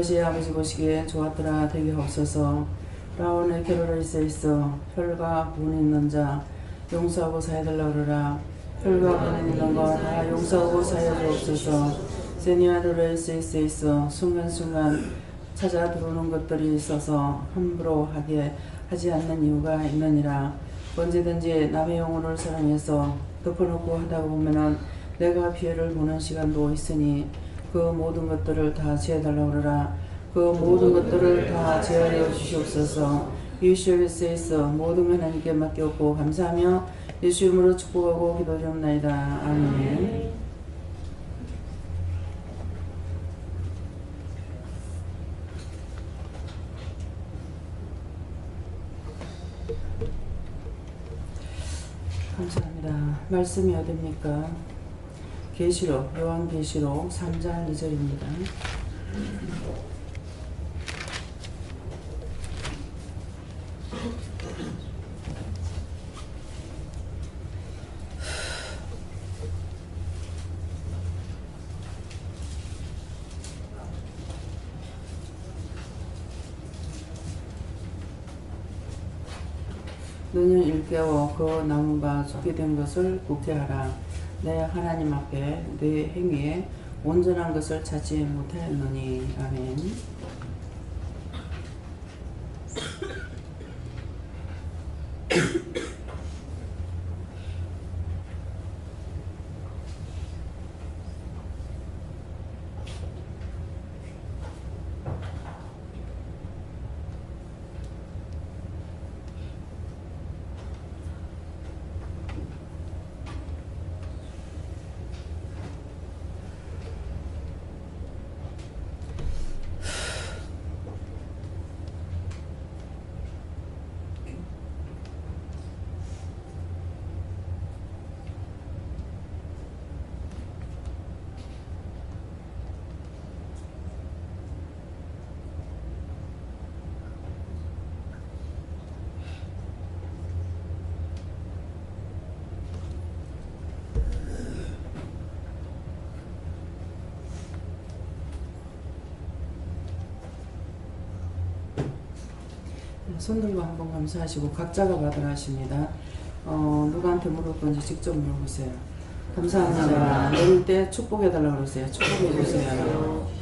이것이 아버지 보시기에 좋았더라 되게 없어서 라온의 캐롤에 있어 혈과 분 있는 자 용서하고 사해달라 그러라. 혈과 분 있는 거 다 용서하고 사해 주옵소서. 세니아들에 있어 순간순간 찾아 들어오는 것들이 있어서 함부로 하지 않는 이유가 있느니라. 언제든지 남의 영혼을 사랑해서 덮어놓고 하다 보면은 내가 피해를 보는 시간도 있으니 그 모든 것들을 다 제해달라고 그러라. 그 모든 것들을 다 제하여 주시옵소서. 예수의 있어 모든 하나님께 맡겼고 감사하며 예수 이름으로 축복하고 기도드립나이다. 아멘. 감사합니다. 말씀이 어딥니까? 계시록, 요한계시록 3장 2절입니다. 너는 일깨워 그 나무가 죽게 된 것을 국태하라. 내 하나님 앞에 내 행위에 온전한 것을 찾지 못하였느니. 아멘. 손들고 한번 감사하시고 각자가 받아가십니다. 누구한테 물을 건지 직접 물어보세요. 감사합니다. 내릴 때 축복해달라고 그러세요. 축복해주세요.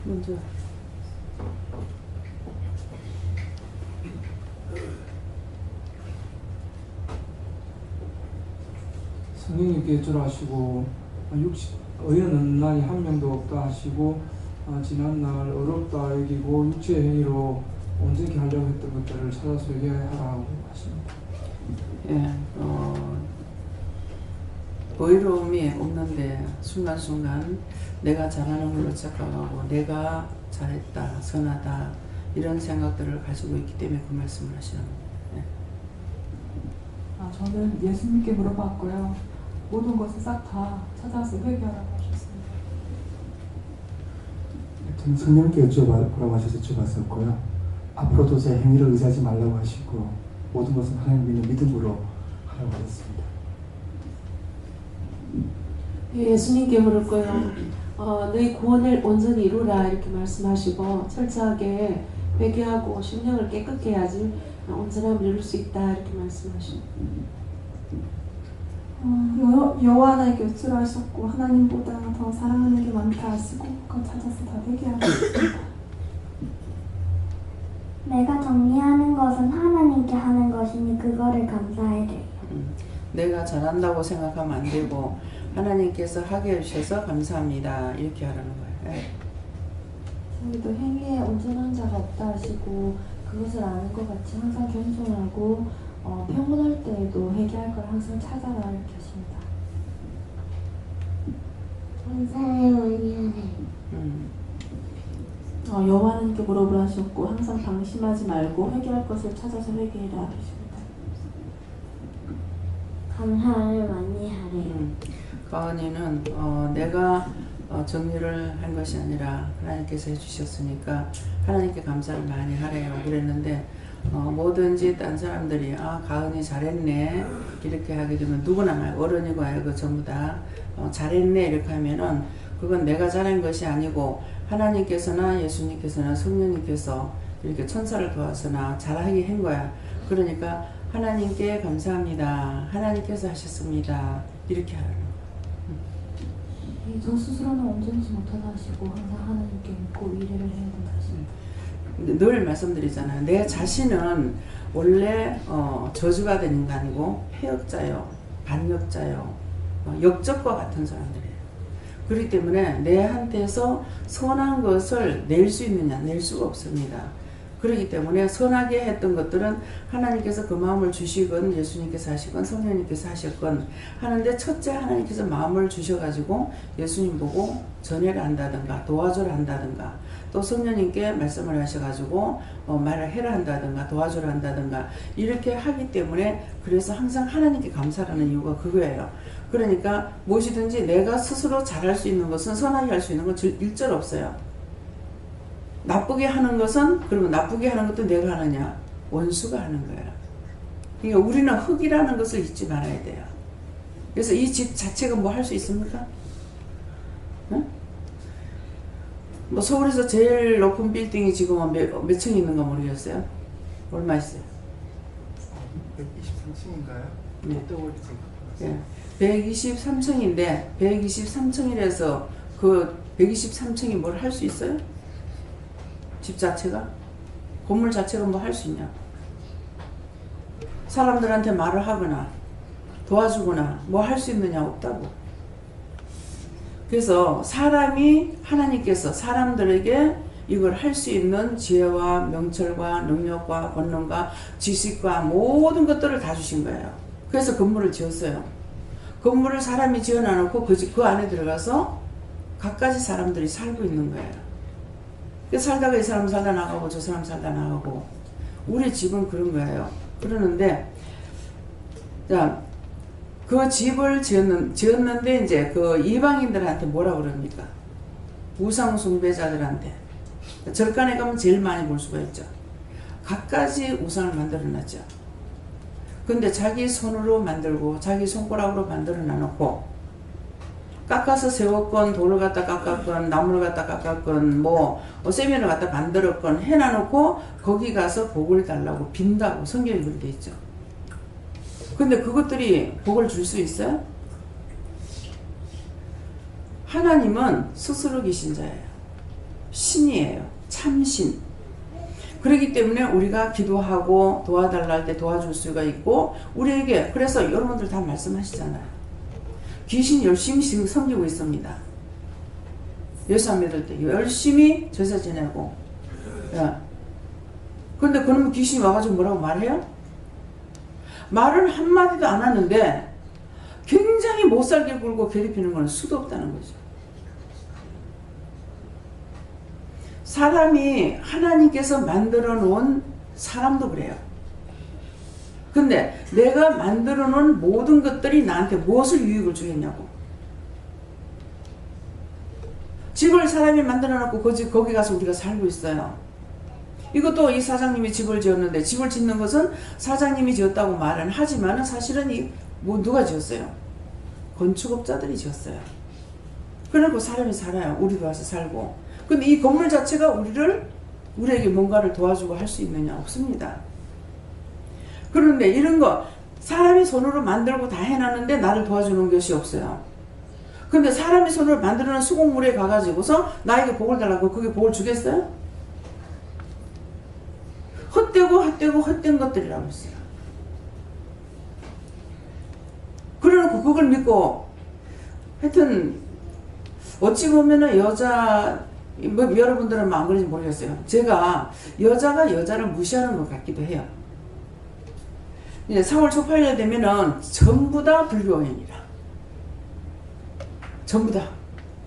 먼저 성령님께 절하시고 의인은 날이 한 명도 없다 하시고 지난날 어렵다 여기고 육체의 행위로 온전히 하려고 했던 것들을 찾아서 회개하라고 하십니다. 예, 의로움이 없는데 순간순간 내가 잘하는 걸로 착각하고 내가 잘했다, 선하다 이런 생각들을 가지고 있기 때문에 그 말씀을 하시는 겁니다. 예. 저는 예수님께 물어봤고요. 모든 것을 싹 다 찾아서 회개하라고 하셨습니다. 저는 성령께 여쭤보라고 하셔서 여쭤봤었고요. 앞으로도 제 행위를 의지하지 말라고 하시고 모든 것은 하나님 믿는 믿음으로 하라고 하셨습니다. 예수님께 물을 거예요. 너희 구원을 온전히 이루라 이렇게 말씀하시고 철저하게 회개하고 심령을 깨끗게 해야지 온전함을 이룰 수 있다 이렇게 말씀하시고 여호와 하나님께 여쭈라하셨고 하나님보다 더 사랑하는 게 많다 하시고 그걸 찾아서 다 회개하고 있습니다. 내가 정리하는 것은 하나님께 하는 것이니 그거를 감사해야 돼요. 내가 잘한다고 생각하면 안 되고 하나님께서 하게 해주셔서 감사합니다. 이렇게 하라는 거예요. 네. 저희도 행위에 온전한 자가 없다 하시고 그것을 아는 것 같이 항상 겸손하고 평온할 때에도 회개할 걸 항상 찾아라 이렇게 하십니다. 감사해 많이 하네. 여호와 하나님께 물어보라 하셨고 항상 방심하지 말고 회개할 것을 찾아서 회개해라 하십니다. 감사를 많이 하래. 가은이는 내가 정리를 한 것이 아니라 하나님께서 해주셨으니까 하나님께 감사를 많이 하래요. 그랬는데 뭐든지 딴 사람들이 가은이 잘했네 이렇게 하게 되면 누구나 말 어른이고 아이고 전부 다 잘했네 이렇게 하면은 그건 내가 잘한 것이 아니고 하나님께서나 예수님께서나 성령님께서 이렇게 천사를 도와서나 잘하게 한 거야. 그러니까 하나님께 감사합니다. 하나님께서 하셨습니다. 이렇게 하라는 거야. 저 스스로는 온전치 못하다 하시고 항상 하나님께 믿고 의뢰를 해야 된다 하십니다. 늘 말씀드리잖아요. 내 자신은 원래 저주받은 인간이고 폐역자요, 반역자요, 역적과 같은 사람들이에요. 그렇기 때문에 내한테서 선한 것을 낼 수 있느냐? 낼 수가 없습니다. 그렇기 때문에 선하게 했던 것들은 하나님께서 그 마음을 주시건 예수님께서 하시건 성령님께서 하셨건 하는데 첫째 하나님께서 마음을 주셔가지고 예수님 보고 전해를 한다든가 도와줘라 한다든가 또 성령님께 말씀을 하셔가지고 말을 해라 한다든가 도와줘라 한다든가 이렇게 하기 때문에 그래서 항상 하나님께 감사하는 이유가 그거예요. 그러니까 무엇이든지 내가 스스로 잘할 수 있는 것은 선하게 할 수 있는 건 일절 없어요. 나쁘게 하는 것은 그러면 나쁘게 하는 것도 내가 하느냐? 원수가 하는 거야. 그러니까 우리는 흙이라는 것을 잊지 말아야 돼요. 그래서 이 집 자체가 뭐 할 수 있습니까? 응? 뭐 서울에서 제일 높은 빌딩이 지금 몇 층이 있는가 모르겠어요. 얼마 있어요? 123층인가요? 네. 네. 123층인데 123층이라서 그 123층이 뭘 할 수 있어요? 집 자체가? 건물 자체가 뭐 할 수 있냐? 사람들한테 말을 하거나 도와주거나 뭐 할 수 있느냐? 없다고. 그래서 사람이 하나님께서 사람들에게 이걸 할 수 있는 지혜와 명철과 능력과 권능과 지식과 모든 것들을 다 주신 거예요. 그래서 건물을 지었어요. 건물을 사람이 지어놔놓고 그 안에 들어가서 갖가지 사람들이 살고 있는 거예요. 살다가 이 사람 살다 나가고 저 사람 살다 나가고 우리 집은 그런 거예요. 그러는데 자, 그 집을 지었는데 이제 그 이방인들한테 뭐라 그럽니까? 우상 숭배자들한테 절간에 가면 제일 많이 볼 수가 있죠. 갖가지 우상을 만들어 놨죠. 근데 자기 손으로 만들고 자기 손가락으로 만들어 놔놓고 깎아서 세웠건 돌을 갖다 깎았건 나무를 갖다 깎았건 뭐 세면을 갖다 만들었건 해놔놓고 거기 가서 복을 달라고 빈다고 성경에 그렇게 돼 있죠. 근데 그것들이 복을 줄 수 있어요? 하나님은 스스로 계신 자예요. 신이에요. 참신. 그렇기 때문에 우리가 기도하고 도와달라 할 때 도와줄 수가 있고 우리에게 그래서 여러분들 다 말씀하시잖아요. 귀신 열심히 지금 섬기고 있습니다. 예수 안 믿을 때 열심히 제사 지내고 그런데 그놈 귀신이 와가지고 뭐라고 말해요? 말을 한마디도 안 하는데 굉장히 못살게 굴고 괴롭히는 건 수도 없다는 거죠. 사람이 하나님께서 만들어 놓은 사람도 그래요. 근데 내가 만들어 놓은 모든 것들이 나한테 무엇을 유익을 주겠냐고. 집을 사람이 만들어 놓고 거기 가서 우리가 살고 있어요. 이것도 이 사장님이 집을 지었는데 집을 짓는 것은 사장님이 지었다고 말은 하지만 사실은 누가 지었어요? 건축업자들이 지었어요. 그래놓고 사람이 살아요. 우리도 와서 살고. 근데 이 건물 자체가 우리에게 뭔가를 도와주고 할 수 있느냐? 없습니다. 그런데 이런 거 사람이 손으로 만들고 다 해놨는데 나를 도와주는 것이 없어요. 근데 사람이 손으로 만들어놓은 수공물에 가가지고서 나에게 복을 달라고 그게 복을 주겠어요? 헛된 것들이라고 했어요. 그래놓고 그걸 믿고 하여튼 어찌 보면은 뭐 여러분들은 안 그런지 모르겠어요. 제가 여자가 여자를 무시하는 것 같기도 해요. 이제 4월 초파일 되면은 전부 다 불교인이라. 전부 다.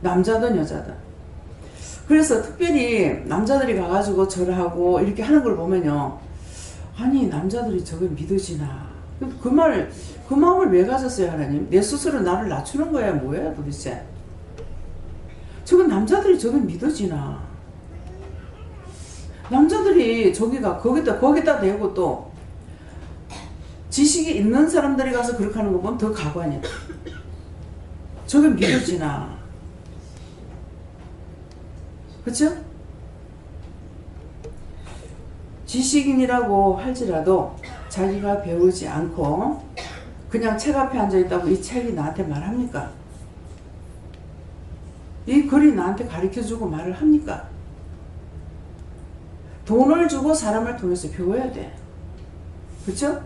남자든 여자든. 그래서 특별히 남자들이 가가지고 절하고 이렇게 하는 걸 보면요. 아니, 남자들이 저걸 믿으시나. 그 마음을 왜 가졌어요, 하나님? 내 스스로 나를 낮추는 거야, 뭐예요, 도대체? 저건 남자들이 저걸 믿어지나. 남자들이 거기다 대고 또 지식이 있는 사람들이 가서 그렇게 하는 거 보면 더 가관이야. 저게 믿어지나. 그쵸? 지식인이라고 할지라도 자기가 배우지 않고 그냥 책 앞에 앉아있다고 이 책이 나한테 말합니까? 이 글이 나한테 가르쳐주고 말을 합니까? 돈을 주고 사람을 통해서 배워야 돼. 그쵸?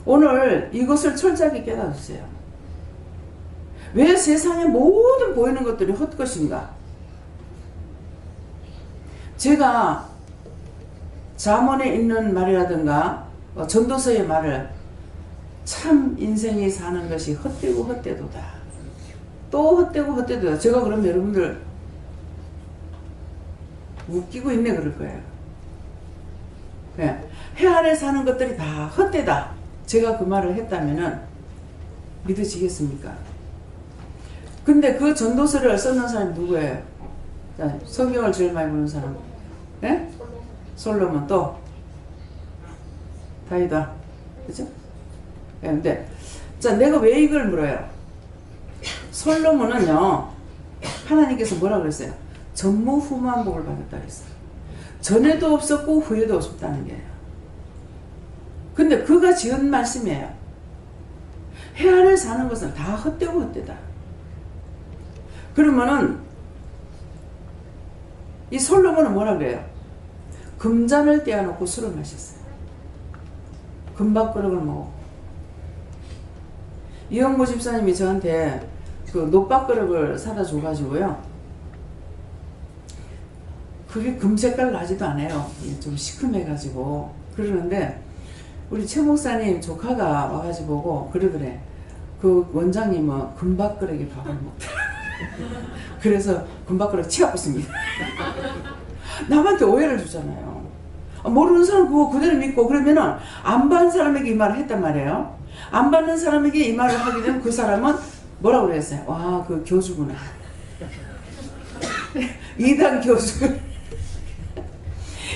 오늘 이것을 철저하게 깨달으세요. 왜 세상의 모든 보이는 것들이 헛것인가? 제가 잠언에 있는 말이라든가 전도서의 말을 참 인생이 사는 것이 헛되고 헛되도다. 또 헛되고 헛되도다. 제가 그러면 여러분들 웃기고 있네 그럴 거예요. 네. 해 아래 사는 것들이 다 헛되다. 제가 그 말을 했다면은 믿어지겠습니까? 근데 그 전도서를 쓰는 사람이 누구예요? 자, 성경을 제일 많이 보는 사람. 네? 솔로몬 또 다윗다. 그죠? 네, 근데 자, 내가 왜 이걸 물어요? 솔로몬은요, 하나님께서 뭐라 그랬어요? 전무후무한 복을 받았다 그랬어요. 전에도 없었고 후에도 없었다는 게예요. 근데 그가 지은 말씀이에요. 해 아래 사는 것은 다 헛되고 헛되다. 그러면은 이 솔로몬은 뭐라 그래요? 금잔을 떼어놓고 술을 마셨어요. 금밥그릇을 먹고. 이영모 집사님이 저한테 그 녹밥그릇을 사다 줘가지고요. 그게 금색깔 나지도 않아요. 좀 시큼해가지고. 그러는데 우리 최 목사님 조카가 와가지고 보고 그러더래. 그 원장님은 금밥그릇에 밥을 먹더라. 그래서 금밥그릇 치워봤습니다. 남한테 오해를 주잖아요. 모르는 사람 그거 그대로 믿고 그러면은 안 받는 사람에게 이 말을 했단 말이에요. 안 받는 사람에게 이 말을 하게 되면 그 사람은 뭐라고 그랬어요? 와, 그 교주구나. 이단 교주.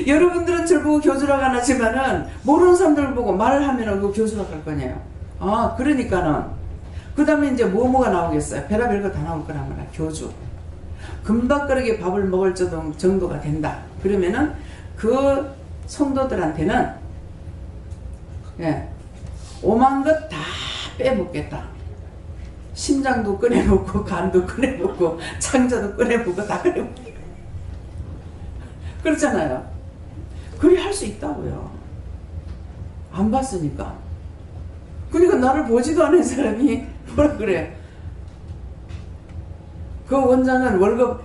여러분들은 저를 보고 교주라고 안 하지만은 모르는 사람들을 보고 말을 하면은 그 교주라고 할 거네요. 아, 그러니까는 그 다음에 이제 뭐가 나오겠어요? 별의별 거 다 나올 거란 말이야. 교주. 금밥그릇에 밥을 먹을 정도가 된다. 그러면은 그 성도들한테는 예, 오만 것 다 빼먹겠다. 심장도 꺼내먹고 간도 꺼내먹고 창자도 꺼내먹고 다 꺼내먹고 그렇잖아요. 그리 할 수 있다고요. 안 봤으니까. 그러니까 나를 보지도 않은 사람이 뭐라 그래. 그 원장은 월급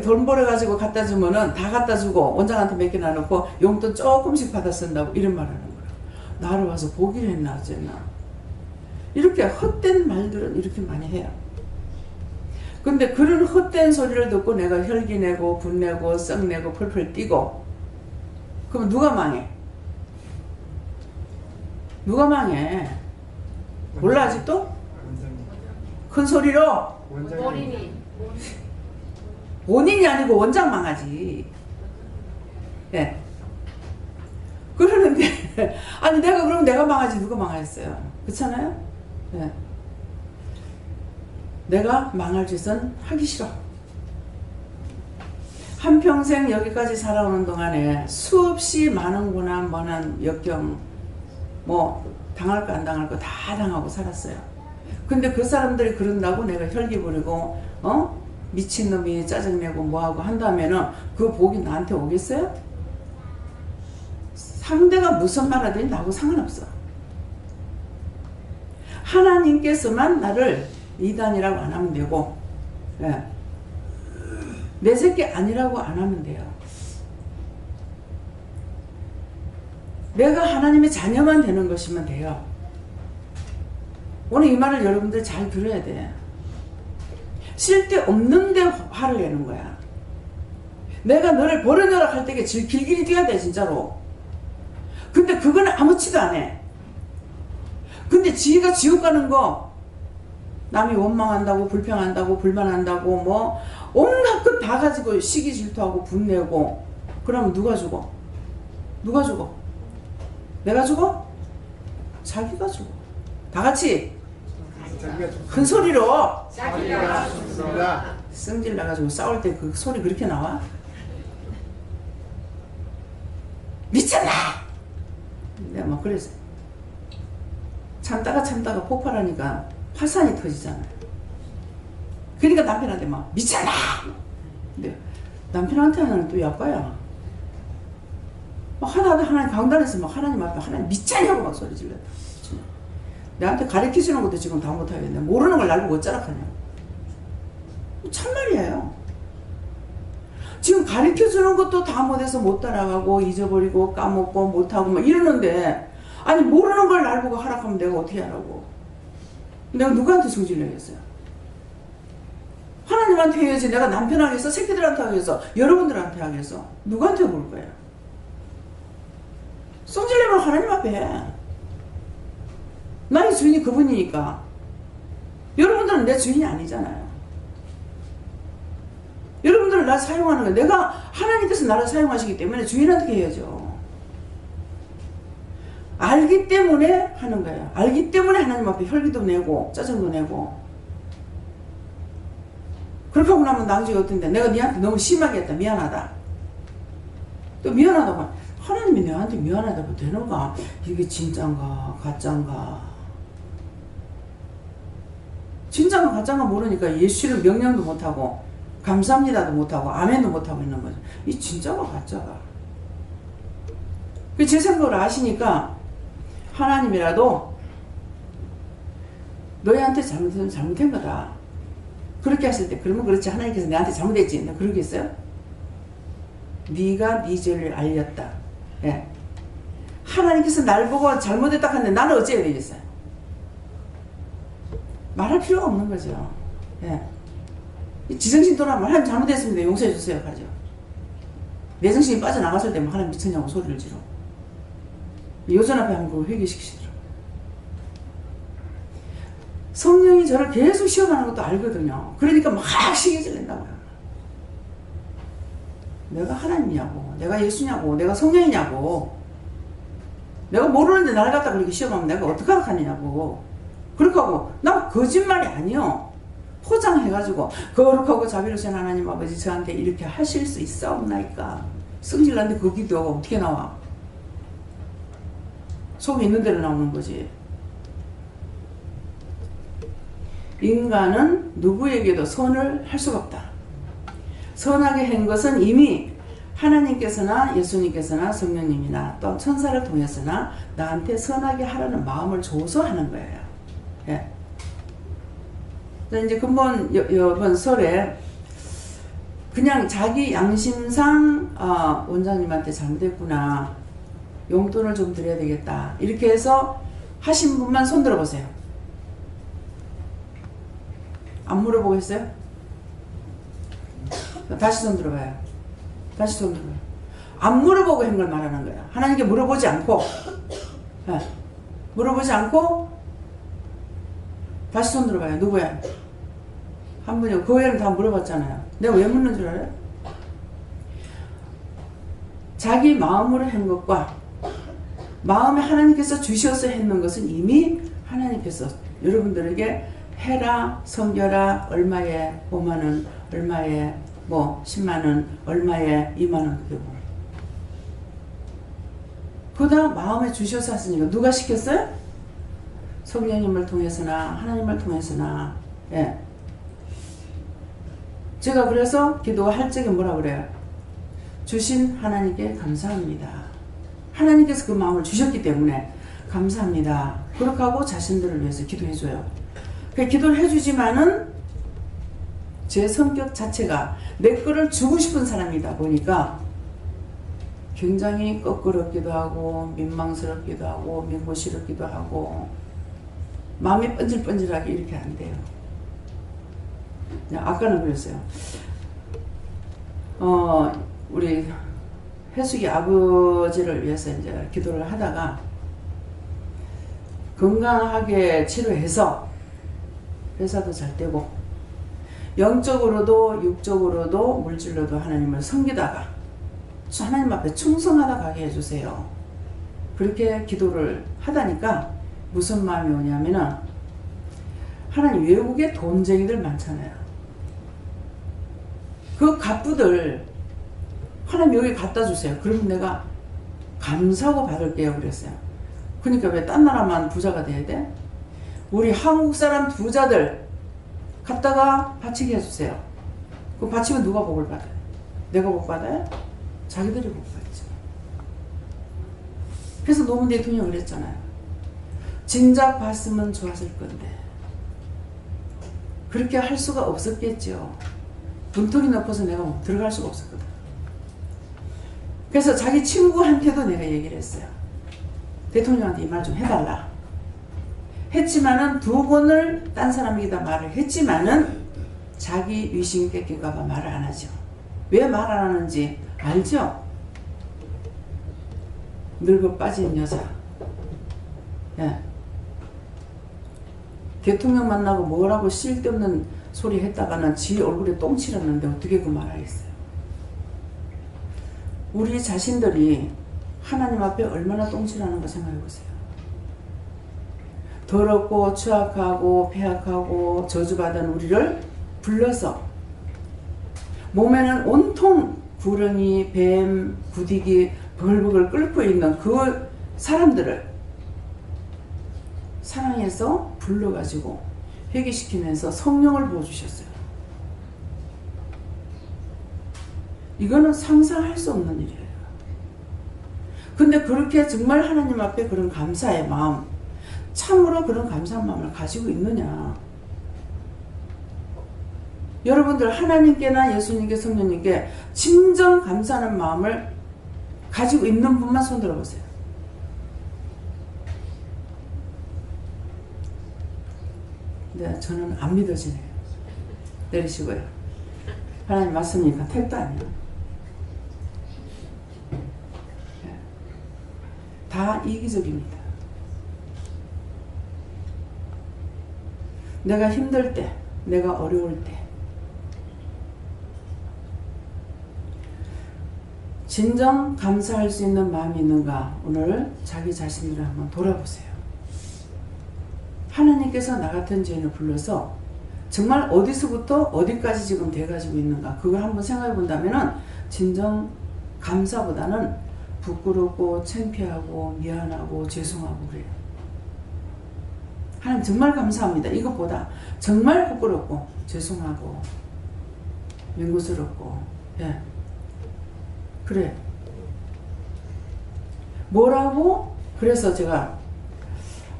돈 벌어가지고 갖다 주면은 다 갖다 주고 원장한테 몇 개 나눠놓고 용돈 조금씩 받아 쓴다고 이런 말 하는 거야. 나를 와서 보기를 했나 어쨌나. 이렇게 헛된 말들은 이렇게 많이 해요. 근데 그런 헛된 소리를 듣고 내가 혈기 내고 분내고 썩내고 펄펄 뛰고 그럼 누가 망해? 누가 망해? 몰라 아직도? 큰 소리로? 본인이 아니고 원장 망하지. 예. 그러는데 아니 내가 그러면 내가 망하지 누가 망하겠어요? 그렇잖아요? 예. 내가 망할 짓은 하기 싫어. 한평생 여기까지 살아오는 동안에 수없이 많은 고난, 먼한 역경, 뭐 당할 거 안 당할 거 다 당하고 살았어요. 근데 그 사람들이 그런다고 내가 혈기 부리고 미친놈이 짜증내고 뭐하고 한다면은 그 복이 나한테 오겠어요? 상대가 무슨 말 하든지 나하고 상관없어. 하나님께서만 나를 이단이라고 안 하면 되고, 예. 내 새끼 아니라고 안 하면 돼요. 내가 하나님의 자녀만 되는 것이면 돼요. 오늘 이 말을 여러분들 잘 들어야 돼. 쓸데없는데 화를 내는 거야. 내가 너를 버려내라 할 때에 길길이 뛰어야 돼 진짜로. 근데 그거는 아무치도 안 해. 근데 지가 지옥 가는 거 남이 원망한다고 불평한다고 불만한다고 뭐 온갖 것 다 가지고 시기 질투하고 분내고 그러면 누가 죽어? 누가 죽어? 내가 죽어? 자기가 죽어. 다 같이 큰 소리로 성질 나가지고 싸울 때 그 소리 그렇게 나와? 미쳤나? 내가 막 그래서 참다가 폭발하니까 화산이 터지잖아요. 그러니까 남편한테 막 미쳤나? 근데 남편한테는 또 약과야. 막 하나님 강단에서 막 하나님 앞에 하나님 미쳤냐고 막 소리 질렀다. 내한테 가르쳐주는 것도 지금 다 못하겠네. 모르는 걸 알고 어쩌라 하냐. 참말이에요. 지금 가르쳐주는 것도 다 못해서 못 따라가고 잊어버리고 까먹고 못하고 막 이러는데 아니 모르는 걸 날 보고 하라고 하면 내가 어떻게 하라고. 내가 누구한테 성질 내겠어요? 하나님한테 해야지. 내가 남편하게 해서 새끼들한테 하겠어. 여러분들한테 하겠어. 누구한테 볼 거예요? 성질 내면 하나님 앞에 해. 나의 주인이 그분이니까. 여러분들은 내 주인이 아니잖아요. 여러분들은 날 사용하는 거예요. 내가 하나님께서 나를 사용하시기 때문에 주인한테 해야죠. 알기 때문에 하는 거예요. 알기 때문에 하나님 앞에 혈기도 내고 짜증도 내고. 그렇게 하고 나면 나중에 어떤데 내가 니한테 너무 심하게 했다. 미안하다. 또 미안하다고 하나님이 내한테 미안하다고 되는가? 이게 진짠가 가짠가? 진짠가 가짠가 모르니까 예수를 명령도 못하고 감사합니다도 못하고 아멘도 못하고 있는 거죠. 이 진짜가 가짜가. 제 생각을 아시니까 하나님이라도 너희한테 잘못했으면 잘못한 거다. 그렇게 했을 때 그러면 그렇지 하나님께서 내한테 잘못했지. 나 그러겠어요? 네가 네 죄를 알렸다. 예. 하나님께서 날 보고 잘못했다 하는데 나는 어찌해야 되겠어요? 말할 필요가 없는 거죠. 예. 지정신 돌아오면 하나님 잘못했습니다. 용서해 주세요. 가죠. 내 정신이 빠져나갔을 때 하나님 미쳤냐고 소리를 지르고 요전 앞에 한번 회개시키시더라고요. 성령이 저를 계속 시험하는 것도 알거든요. 그러니까 막 시기 질린다고요. 내가 하나님이냐고, 내가 예수냐고, 내가 성령이냐고, 내가 모르는데 나를 갖다 그렇게 시험하면 내가 어떡하러 하느냐고. 그렇게 하고 난 거짓말이 아니요. 포장해가지고 거룩하고 자비로우신 하나님 아버지 저한테 이렇게 하실 수 있사옵나이까. 성질난데 그 기도가 어떻게 나와? 속에 있는 대로 나오는 거지. 인간은 누구에게도 선을 할 수가 없다. 선하게 한 것은 이미 하나님께서나 예수님께서나 성령님이나 또 천사를 통해서나 나한테 선하게 하라는 마음을 줘서 하는 거예요. 예. 이제 근본 이번 설에 그냥 자기 양심상 원장님한테 잘못했구나. 용돈을 좀 드려야 되겠다. 이렇게 해서 하신 분만 손 들어보세요. 안 물어보고 했어요? 다시 손 들어봐요. 다시 손 들어봐요. 안 물어보고 한 걸 말하는 거야. 하나님께 물어보지 않고, 네. 물어보지 않고 다시 손 들어봐요. 누구야? 한 분이요. 그 외에는 다 물어봤잖아요. 내가 왜 묻는 줄 알아요? 자기 마음으로 한 것과 마음에 하나님께서 주셔서 했는 것은 이미 하나님께서 여러분들에게 해라, 섬겨라, 얼마에 5만원, 얼마에 뭐 10만원, 얼마에 2만원 되고. 그다 마음에 주셔서 하시니까 누가 시켰어요? 성령님을 통해서나 하나님을 통해서나. 예. 제가 그래서 기도할 적에 뭐라 그래요? 주신 하나님께 감사합니다. 하나님께서 그 마음을 주셨기 때문에 감사합니다. 그렇게 하고 자신들을 위해서 기도해줘요. 그 기도를 해주지만은 제 성격 자체가 내 거를 주고 싶은 사람이다 보니까 굉장히 껄끄럽기도 하고 민망스럽기도 하고 민고스럽기도 하고 마음이 번질번질하게 이렇게 안 돼요. 아까는 그랬어요. 우리 혜숙이 아버지를 위해서 이제 기도를 하다가 건강하게 치료해서 회사도 잘 되고 영적으로도 육적으로도 물질로도 하나님을 섬기다가 하나님 앞에 충성하다 가게 해주세요. 그렇게 기도를 하다니까 무슨 마음이 오냐면은 하나님 외국에 돈쟁이들 많잖아요. 그 갑부들 하나님 여기 갖다 주세요. 그러면 내가 감사하고 받을게요. 그랬어요. 그러니까 왜 딴 나라만 부자가 돼야 돼? 우리 한국 사람 부자들 갖다가 바치게 해주세요. 그 바치면 누가 복을 받아요? 내가 복 받아요? 자기들이 복 받죠. 그래서 노무현 대통령이 그랬잖아요. 진작 봤으면 좋았을 건데 그렇게 할 수가 없었겠죠. 문턱이 높아서 내가 들어갈 수가 없었거든. 그래서 자기 친구한테도 내가 얘기를 했어요. 대통령한테 이 말 좀 해달라. 했지만은 2번을 딴 사람에게다 말을 했지만은 자기 위신 뺏길까봐 말을 안 하죠. 왜 말 안 하는지 알죠? 늙어 빠진 여자. 예. 대통령 만나고 뭐라고 쓸데없는 소리 했다가는 지 얼굴에 똥 칠했는데 어떻게 그 말 하겠어요? 우리 자신들이 하나님 앞에 얼마나 똥칠하는 거 생각해 보세요. 더럽고 추악하고 폐악하고 저주받은 우리를 불러서 몸에는 온통 구렁이, 뱀, 구디기, 벌벅을 끓고 있는 그 사람들을 사랑해서 불러가지고 회개시키면서 성령을 부어주셨어요. 이거는 상상할 수 없는 일이에요. 근데 그렇게 정말 하나님 앞에 그런 감사의 마음, 참으로 그런 감사한 마음을 가지고 있느냐. 여러분들 하나님께나 예수님께 성령님께 진정 감사하는 마음을 가지고 있는 분만 손 들어보세요. 네, 저는 안 믿어지네요. 내리시고요. 하나님 말씀이니까 택도 아니에요. 네. 다 이기적입니다. 내가 힘들 때, 내가 어려울 때 진정 감사할 수 있는 마음이 있는가 오늘 자기 자신을 한번 돌아보세요. 하나님께서 나 같은 죄인을 불러서 정말 어디서부터 어디까지 지금 돼가지고 있는가 그걸 한번 생각해 본다면은 진정 감사보다는 부끄럽고 창피하고 미안하고 죄송하고 그래요. 하나님 정말 감사합니다. 이것보다 정말 부끄럽고 죄송하고 민구스럽고 예. 그래. 뭐라고? 그래서 제가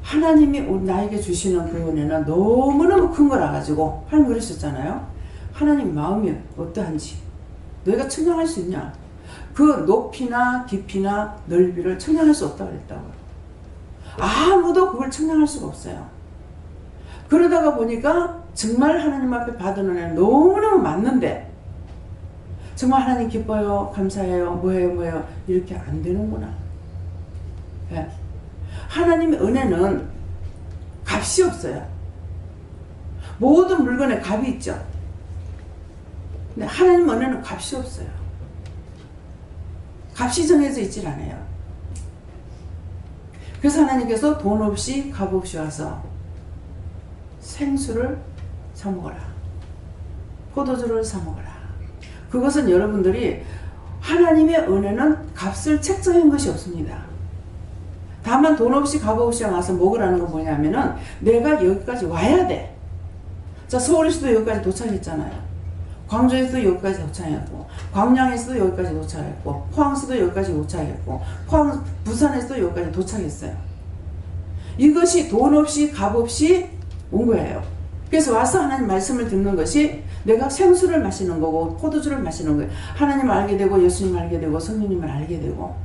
하나님이 나에게 주시는 그 은혜는 너무너무 큰 거라 가지고 하나님 그러셨잖아요. 하나님 마음이 어떠한지 너희가 측량할 수 있냐? 그 높이나 깊이나 넓이를 측량할 수 없다고 그랬다고요. 아무도 그걸 측량할 수가 없어요. 그러다가 보니까 정말 하나님 앞에 받은 은혜는 너무너무 많는데 정말 하나님 기뻐요, 감사해요, 뭐해요 이렇게 안 되는구나. 예. 하나님의 은혜는 값이 없어요. 모든 물건에 값이 있죠. 근데 하나님 은혜는 값이 없어요. 값이 정해져 있질 않아요. 그래서 하나님께서 돈 없이 값 없이 와서 생수를 사 먹어라. 포도주를 사 먹어라. 그것은 여러분들이 하나님의 은혜는 값을 책정한 것이 없습니다. 다만 돈 없이 값 없이 와서 먹으라는 건 뭐냐면은 내가 여기까지 와야 돼. 자, 서울에서도 여기까지 도착했잖아요. 광주에서도 여기까지 도착했고, 광양에서도 여기까지 도착했고, 포항에서도 여기까지 도착했고, 부산에서도 여기까지 도착했어요. 이것이 돈 없이 값 없이 온 거예요. 그래서 와서 하나님 말씀을 듣는 것이 내가 생수를 마시는 거고 포도주를 마시는 거예요. 하나님을 알게 되고 예수님을 알게 되고 성령님을 알게 되고,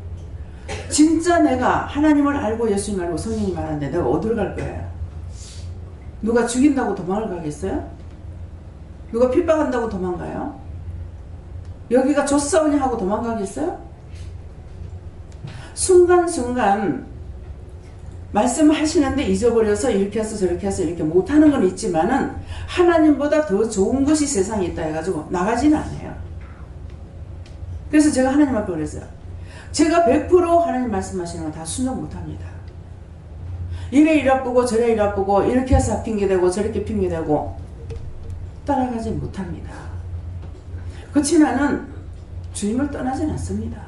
진짜 내가 하나님을 알고 예수님을 알고 성령님을 아는데 내가 어디로 갈 거예요? 누가 죽인다고 도망을 가겠어요? 누가 핍박한다고 도망가요? 여기가 조사오니 하고 도망가겠어요? 순간순간 말씀하시는데 잊어버려서 이렇게 해서 저렇게 해서 이렇게 못하는 건 있지만은 하나님보다 더 좋은 것이 세상에 있다 해가지고 나가지는 않아요. 그래서 제가 하나님 앞에 그랬어요. 제가 100% 하나님 말씀하시는 거 다 순종 못합니다. 이래 일 아프고 저래 일 아프고 이렇게 해서 핑계대고 저렇게 핑계대고 따라가지 못합니다. 그렇지만은 주님을 떠나진 않습니다.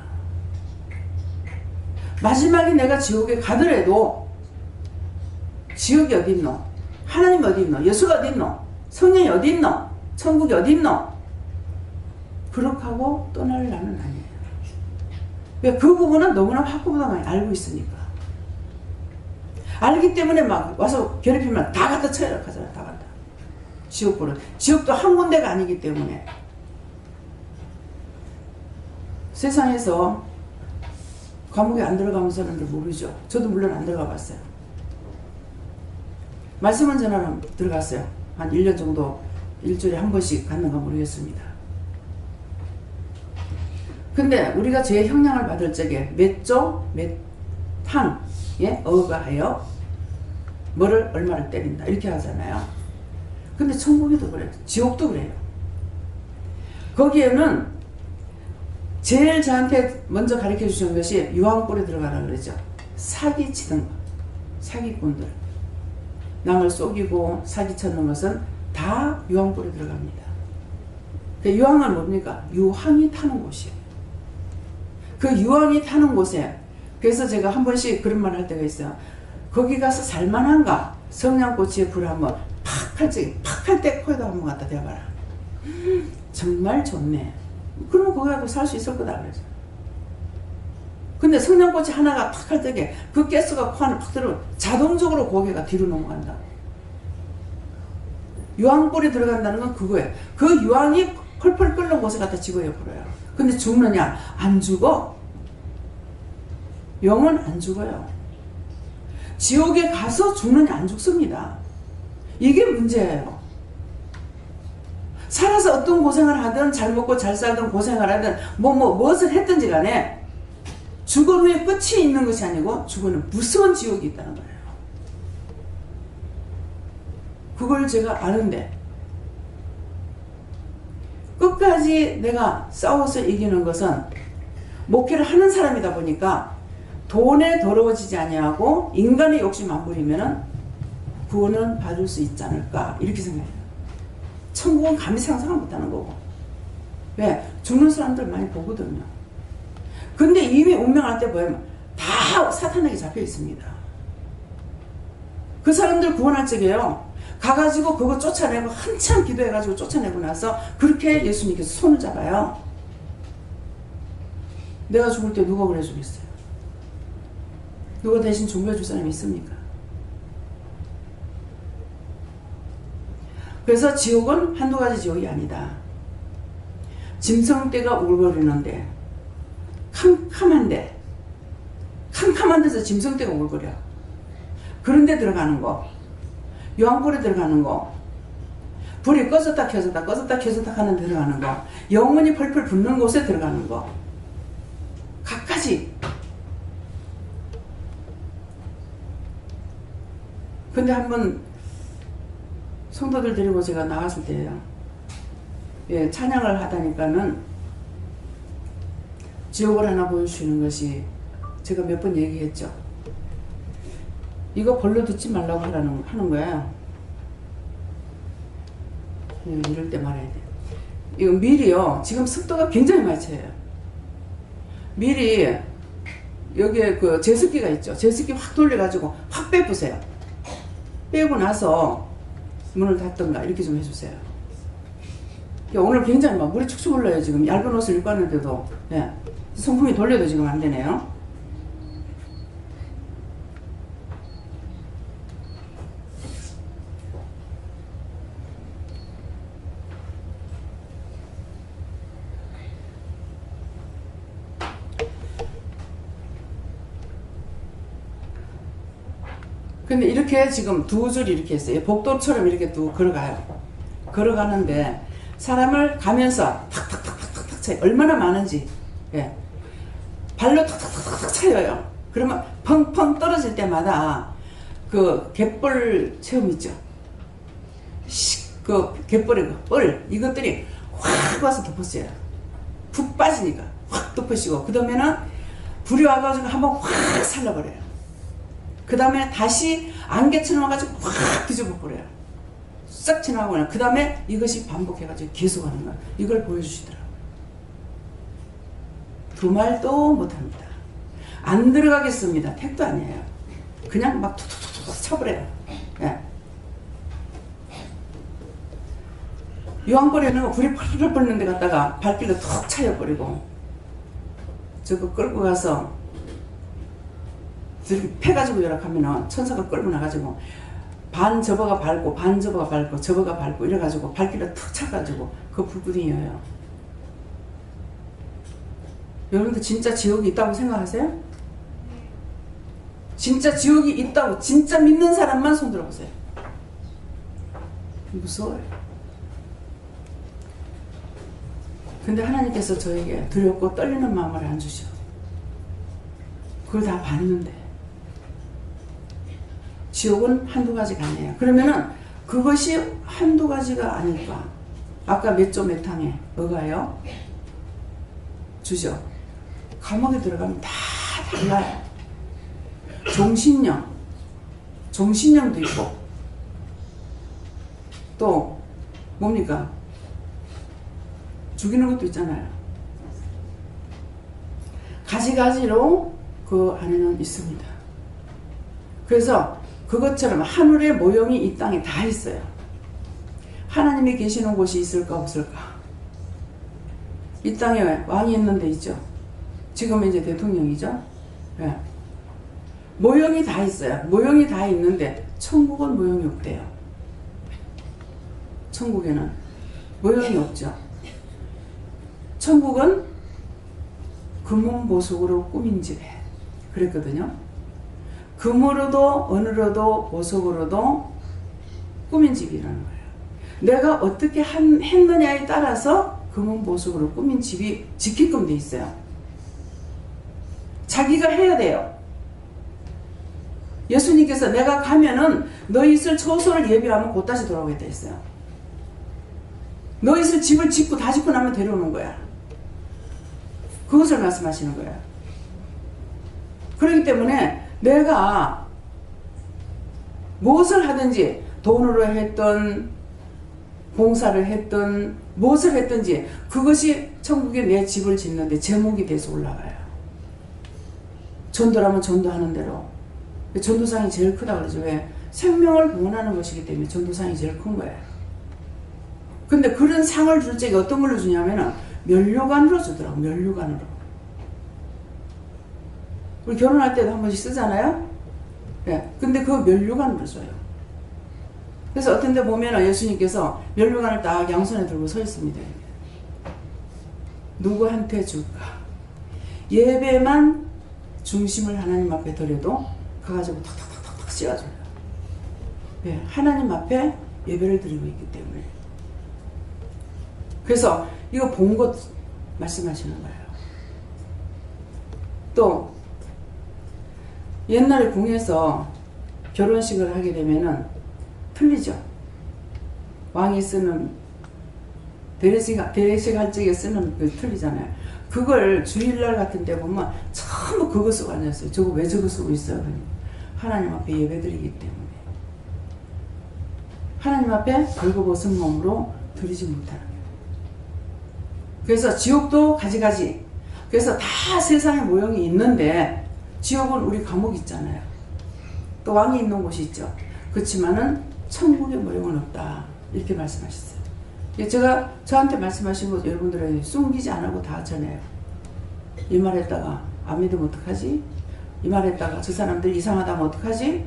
마지막에 내가 지옥에 가더라도 지옥이 어디 있노? 하나님 어디 있노? 예수가 어디 있노? 성령이 어디 있노? 천국이 어디 있노? 그렇게 하고 떠날 나는 아니에요. 그 부분은 너무나 확고보다 많이 알고 있으니까. 알기 때문에 막 와서 괴롭히면 다 갖다 쳐야 하잖아. 다 갖다. 지옥불은. 지옥도 한 군데가 아니기 때문에. 세상에서 감옥에 안 들어가면 사람들 모르죠. 저도 물론 안 들어가 봤어요. 말씀은 전화로 들어갔어요. 한 1년 정도 일주일에 한 번씩 갔는가 모르겠습니다. 근데 우리가 죄의 형량을 받을 적에 몇 조, 몇 항에 어가하여 뭐를 얼마를 때린다 이렇게 하잖아요. 근데 천국에도 그래요. 지옥도 그래요. 거기에는 제일 저한테 먼저 가르쳐 주신 것이 유황불에 들어가라 그러죠. 사기치는 것, 사기꾼들, 남을 속이고 사기쳤는 것은 다 유황불에 들어갑니다. 그 유황은 뭡니까? 유황이 타는 곳이에요. 그 유황이 타는 곳에, 그래서 제가 한 번씩 그런 말 할 때가 있어요. 거기 가서 살만한가? 성냥꼬치에 불 한번 팍 할 때, 팍 할 때 코에다 한번 갖다 대봐라. 정말 좋네. 그러면 거기 가서 살 수 있을 거다 그래서. 근데 성냥꼬치 하나가 팍 할 때에 그 가스가 코 안에 팍 들어오면 자동적으로 고개가 뒤로 넘어간다. 유황불이 들어간다는 건 그거예요. 그 유황이 펄펄 끓는 곳에 갖다 집어버려요. 근데 죽느냐? 안 죽어. 영은 안 죽어요. 지옥에 가서 죽느냐? 안 죽습니다. 이게 문제예요. 살아서 어떤 고생을 하든 잘 먹고 잘 살든 고생을 하든 무엇을 했든지 간에 죽은 후에 끝이 있는 것이 아니고 죽은 후에 무서운 지옥이 있다는 거예요. 그걸 제가 아는데 끝까지 내가 싸워서 이기는 것은 목회를 하는 사람이다 보니까 돈에 더러워지지 아니하고 인간의 욕심 안 부리면은 구원은 받을 수 있지 않을까 이렇게 생각해요. 천국은 감히 상상을 못하는 거고. 왜? 죽는 사람들 많이 보거든요. 근데 이미 운명할 때 보면 다 사탄에게 잡혀 있습니다. 그 사람들 구원할 적에요. 가가지고 그거 쫓아내고 한참 기도해가지고 쫓아내고 나서 그렇게 예수님께서 손을 잡아요. 내가 죽을 때 누가 그래 주겠어요? 누가 대신 중보해 줄 사람이 있습니까? 그래서 지옥은 한두 가지 지옥이 아니다. 짐승떼가 울거리는데 캄캄한 데서 짐승떼가 울거려. 그런 데 들어가는 거, 유황불에 들어가는 거, 불이 꺼졌다 켜졌다 꺼졌다 켜졌다 하는 데 들어가는 거, 영혼이 펄펄 붙는 곳에 들어가는 거, 각가지. 근데 한번 성도들 데리고 제가 나갔을 때예요. 예, 찬양을 하다니까는 지옥을 하나 보여주시는 것이 제가 몇 번 얘기했죠. 이거 벌로 듣지 말라고 하는 거예요. 이럴 때 말해야 돼. 이거 밀이요. 지금 습도가 굉장히 많이 차요. 밀이 여기에 그 제습기가 있죠. 제습기 확 돌려가지고 확 빼보세요. 빼고 나서 문을 닫던가 이렇게 좀 해주세요. 오늘 굉장히 막 물이 축축 흘러요. 지금 얇은 옷을 입고 왔는데도 네. 선풍기 돌려도 지금 안 되네요. 근데 이렇게 지금 두 줄이 이렇게 있어요. 복도처럼 이렇게 또 걸어가요. 걸어가는데 사람을 가면서 탁탁탁탁탁 차요. 얼마나 많은지. 예. 발로 탁탁탁탁 차요. 그러면 펑펑 떨어질 때마다 그 갯벌 체험 있죠. 그 갯벌의 그 뻘 이것들이 확 와서 덮었어요. 푹 빠지니까 확 덮으시고 그 다음에는 불이 와가지고 한번 확 살라버려요. 그 다음에 다시 안개처럼 와가지고 확 뒤집어 버려요. 싹 지나가고 그 다음에 이것이 반복해가지고 계속 하는 거예요. 이걸 보여주시더라고요. 두 말도 못합니다. 안 들어가겠습니다. 택도 아니에요. 그냥 막 툭툭툭 쳐버려요. 예. 유황벌에는 불이 펄펄 끓는 데 갔다가 발길로 툭 차여버리고 저거 끌고 가서 이렇게 패가지고 열악하면은 천사가 끌고 나가지고 반 접어가 밟고 반 접어가 밟고 접어가 밟고 이래가지고 발길로 툭 차가지고 그 불구덩이여요. 여러분들 진짜 지옥이 있다고 생각하세요? 진짜 지옥이 있다고 진짜 믿는 사람만 손 들어보세요. 무서워요. 근데 하나님께서 저에게 두렵고 떨리는 마음을 안 주셔. 그걸 다 봤는데 지옥은 한두 가지가 아니에요. 그러면은 그것이 한두 가지가 아닐까. 아까 몇 조 몇 항에 뭐가요? 주죠. 감옥에 들어가면 다 달라요. 종신형도 있고 또 뭡니까? 죽이는 것도 있잖아요. 가지가지로 그 안에는 있습니다. 그래서 그것처럼 하늘의 모형이 이 땅에 다 있어요. 하나님이 계시는 곳이 있을까 없을까? 이 땅에 왕이 있는 데 있죠. 지금 이제 대통령이죠. 네. 모형이 다 있어요. 모형이 다 있는데 천국은 모형이 없대요. 천국에는 모형이 없죠. 천국은 금은보석으로 꾸민 집에 그랬거든요. 금으로도 은으로도 보석으로도 꾸민 집이라는 거예요. 내가 어떻게 했느냐에 따라서 금은보석으로 꾸민 집이 지키끔 돼 있어요. 자기가 해야 돼요. 예수님께서 내가 가면은 너희 있을 처소를 예비하면 곧 다시 돌아오겠다 했어요. 너희 있을 집을 짓고 다 짓고 나면 데려오는 거야. 그것을 말씀하시는 거예요. 그렇기 때문에 내가 무엇을 하든지 돈으로 했던 봉사를 했던 무엇을 했든지 그것이 천국에 내 집을 짓는데 제목이 돼서 올라가요. 전도라면 전도하는 대로. 전도상이 제일 크다 그러죠. 왜? 생명을 구원하는 것이기 때문에 전도상이 제일 큰 거예요. 근데 그런 상을 줄 적에 어떤 걸로 주냐면은 면류관으로 주더라고. 면류관으로. 우리 결혼할 때도 한 번씩 쓰잖아요. 네. 근데 그 면류관으로 줘요. 그래서 어떤 데 보면은 예수님께서 면류관을 딱 양손에 들고 서 있습니다. 누구한테 줄까? 예배만 중심을 하나님 앞에 드려도 가가지고 탁탁탁탁 씌워줘요. 네. 하나님 앞에 예배를 드리고 있기 때문에. 그래서 이거 본 것 말씀하시는 거예요. 또 옛날에 궁에서 결혼식을 하게 되면은 틀리죠. 왕이 쓰는 대례식 할 적에 쓰는 그 틀리잖아요. 그걸 주일날 같은 데 보면 전부 그거 쓰고 앉았어요. 저거 왜 저거 쓰고 있어요? 하나님 앞에 예배드리기 때문에. 하나님 앞에 벌거벗은 몸으로 드리지 못하는 거예요. 그래서 지옥도 가지가지. 그래서 다 세상의 모형이 있는데 지옥은 우리 감옥 있잖아요. 또 왕이 있는 곳이 있죠. 그렇지만은 천국의 모형은 없다. 이렇게 말씀하셨어요. 제가 저한테 말씀하신 것 여러분들에게 숨기지 안 하고 다 전해요. 이 말했다가 안 믿으면 어떡하지? 이 말했다가 저 사람들 이상하다면 어떡하지?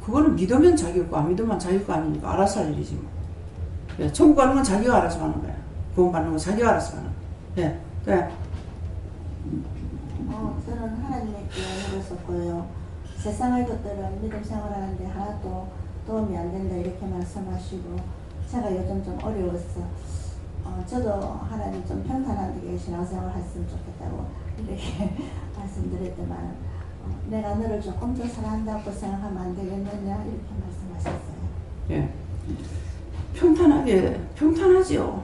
그거는 믿으면 자기 거, 안 믿으면 자기 거 아니니까 알아서 할 일이지 뭐. 천국 가는 건 자기가 알아서 가는 거야. 구원 받는 건 자기가 알아서 가는 거야. 네. 저는 하나님께 물었었고요. 세상의 것들은 믿음 생활하는데 하나도 도움이 안 된다 이렇게 말씀하시고 제가 요즘 좀 어려웠어. 저도 하나님 좀 평탄하게 신앙생활 했으면 좋겠다고 이렇게 말씀드렸지만 내가 너를 조금 더 사랑한다고 생각하면 안 되겠느냐 이렇게 말씀하셨어요. 예. 평탄하지요.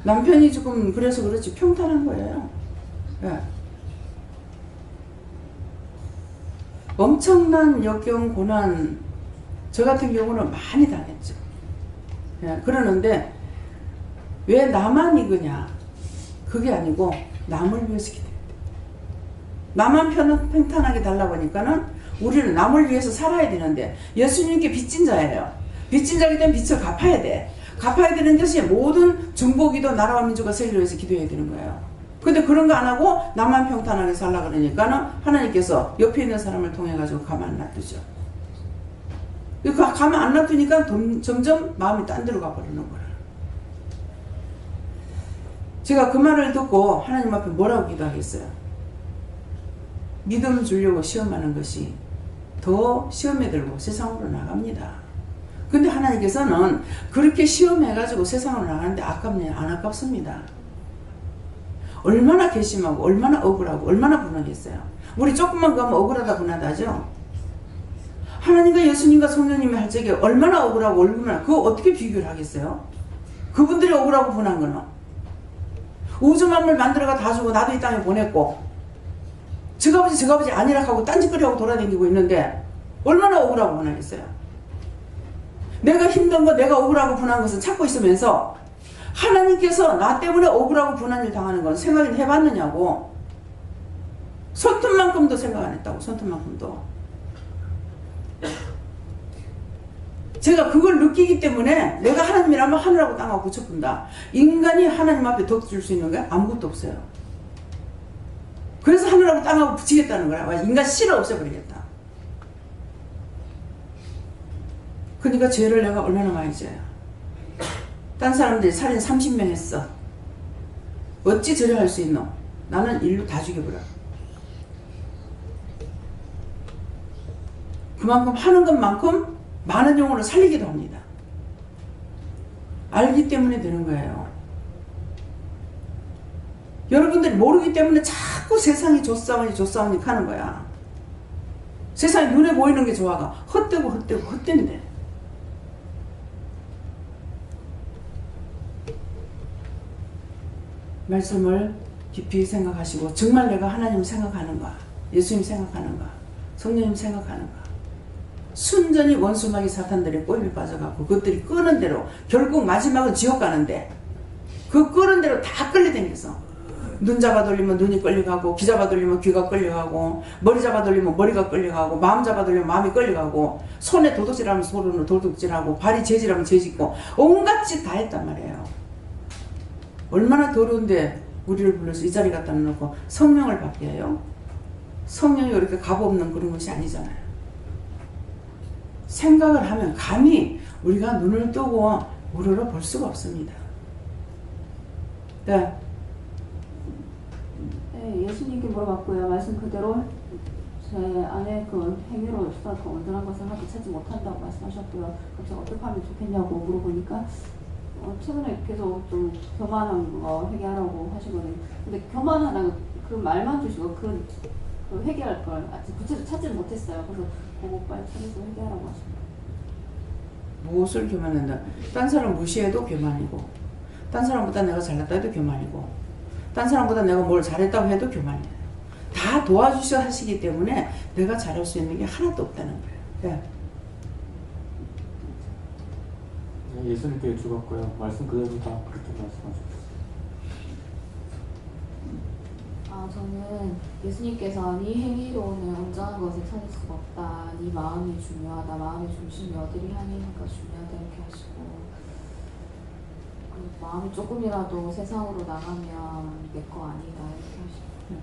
남편이 조금 그래서 그렇지 평탄한 거예요. 예. 엄청난 역경 고난 저 같은 경우는 많이 당했죠. 예. 그러는데 왜 나만 익으냐 그게 아니고 남을 위해서 기도해야 돼. 나만 평탄하게 달라고 하니까는 우리는 남을 위해서 살아야 되는데 예수님께 빚진 자예요. 빚진 자이기 때문에 빚을 갚아야 돼. 갚아야 되는 것이 모든 정복이도 나라와 민족과 세계를 위해서 기도해야 되는 거예요. 근데 그런 거 안 하고 나만 평탄하게 살라 그러니까는 하나님께서 옆에 있는 사람을 통해 가지고 가만 안 놔두죠. 가만 안 놔두니까 점점 마음이 딴 데로 가버리는 거예요. 제가 그 말을 듣고 하나님 앞에 뭐라고 기도하겠어요? 믿음 주려고 시험하는 것이 더 시험에 들고 세상으로 나갑니다. 근데 하나님께서는 그렇게 시험해가지고 세상으로 나가는데 아깝냐? 안 아깝습니다. 얼마나 괘씸하고 얼마나 억울하고 얼마나 분하겠어요. 우리 조금만 가면 억울하다 분하다죠. 하나님과 예수님과 성령님이 할 적에 얼마나 억울하고 얼마나 그거 어떻게 비교를 하겠어요? 그분들이 억울하고 분한 거는 우주 만물 만들어가 다 주고 나도 이 땅에 보냈고 저 아버지 아니라 하고 딴짓거리하고 돌아다니고 있는데 얼마나 억울하고 분하겠어요. 내가 힘든 거 내가 억울하고 분한 것은 찾고 있으면서 하나님께서 나 때문에 억울하고 분한 일 당하는 건 생각은 해봤느냐고. 손톱만큼도 생각 안 했다고. 손톱만큼도. 제가 그걸 느끼기 때문에 내가 하나님이라면 하늘하고 땅하고 붙여본다. 인간이 하나님 앞에 덕줄 수 있는 게 아무것도 없어요. 그래서 하늘하고 땅하고 붙이겠다는 거야. 인간 씨를 없애버리겠다. 그러니까 죄를 내가 얼마나 많이 져요. 딴 사람들이 살인 30명 했어. 어찌 저래 할 수 있노? 나는 일로 다 죽여버려. 그만큼 하는 것만큼 많은 영혼을 살리기도 합니다. 알기 때문에 되는 거예요. 여러분들이 모르기 때문에 자꾸 세상이 좋사오니 하는 거야. 세상이 눈에 보이는 게 좋아가 헛되는데. 말씀을 깊이 생각하시고 정말 내가 하나님 생각하는가, 예수님 생각하는가, 성령님 생각하는가. 순전히 원수마귀 사탄들의 꼬임에 빠져갖고 그것들이 끄는 대로 결국 마지막은 지옥 가는데 그 끄는 대로 다 끌려다녀서 눈 잡아 돌리면 눈이 끌려가고 귀 잡아 돌리면 귀가 끌려가고 머리 잡아 돌리면 머리가 끌려가고 마음 잡아 돌리면 마음이 끌려가고 손에 도둑질하면 손으로 도둑질하고 발이 재질하면 재짓고 온갖 짓 다 했단 말이에요. 얼마나 더러운데 우리를 불러서 이 자리 갖다 놓고 성령을 받게 해요? 성령이 그렇게 값없는 그런 것이 아니잖아요. 생각을 하면 감히 우리가 눈을 뜨고 우러러 볼 수가 없습니다. 네. 네, 예수님께 물어봤고요. 말씀 그대로 제 아내 그 행위로 더 온전한 것을 하고 찾지 못한다고 말씀하셨고요. 그래서 어떻게 하면 좋겠냐고 물어보니까 최근에 계속 좀 교만한 거 회개하라고 하시거든요. 근데 교만하다는 그 말만 주시고 그 회개할 걸 아직 구체적으로 찾지는 못했어요. 그래서 그거 빨리 찾아서 회개하라고 하십니다. 무엇을 교만한다? 딴 사람 무시해도 교만이고, 딴 사람보다 내가 잘났다 해도 교만이고, 딴 사람보다 내가 뭘 잘했다고 해도 교만이에요. 다 도와주셔 하시기 때문에 내가 잘할 수 있는 게 하나도 없다는 거예요. 네. 예수님께 죽었고요. 말씀 그대로 다 그렇게 말씀하셨어요. 저는 예수님께서 네 행위로는 온전한 것을 찾을 수가 없다. 네 마음이 중요하다. 마음의 중심이 어디를 향해 있는가 중요하다 이렇게 하시고 그 마음이 조금이라도 세상으로 나가면 내 거 아니다 이렇게 하시고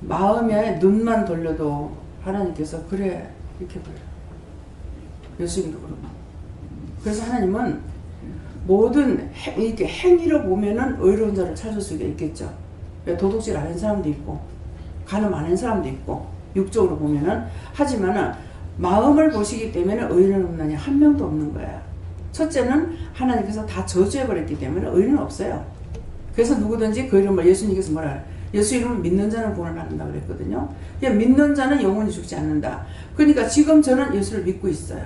마음에 눈만 돌려도 하나님께서 그래 이렇게 보여요. 예수님도 그러고. 그래서 하나님은 모든 이렇게 행위로 보면은 의로운 자를 찾을 수가 있겠죠. 도둑질 안 하는 사람도 있고 간음 안 하는 사람도 있고 육적으로 보면은 하지만은 마음을 보시기 때문에 의인은 없느냐 한 명도 없는 거야. 첫째는 하나님께서 다 저주해버렸기 때문에 의인은 없어요. 그래서 누구든지 그 이름을 예수님께서 뭐라 해요? 예수 이름을 믿는 자는 구원을 받는다고 그랬거든요. 그러니까 믿는 자는 영원히 죽지 않는다. 그러니까 지금 저는 예수를 믿고 있어요.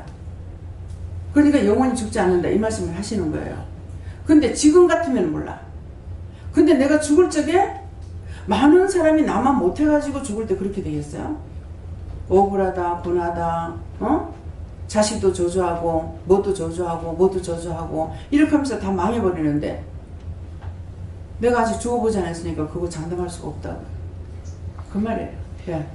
그러니까 영원히 죽지 않는다 이 말씀을 하시는 거예요. 근데 지금 같으면 몰라. 근데 내가 죽을 적에 많은 사람이 나만 못해가지고 죽을 때 그렇게 되겠어요? 억울하다, 분하다, 자식도 저주하고, 뭐도 저주하고, 뭐도 저주하고, 이렇게 하면서 다 망해버리는데, 내가 아직 죽어보지 않았으니까 그거 장담할 수가 없다고. 그 말이에요. 예.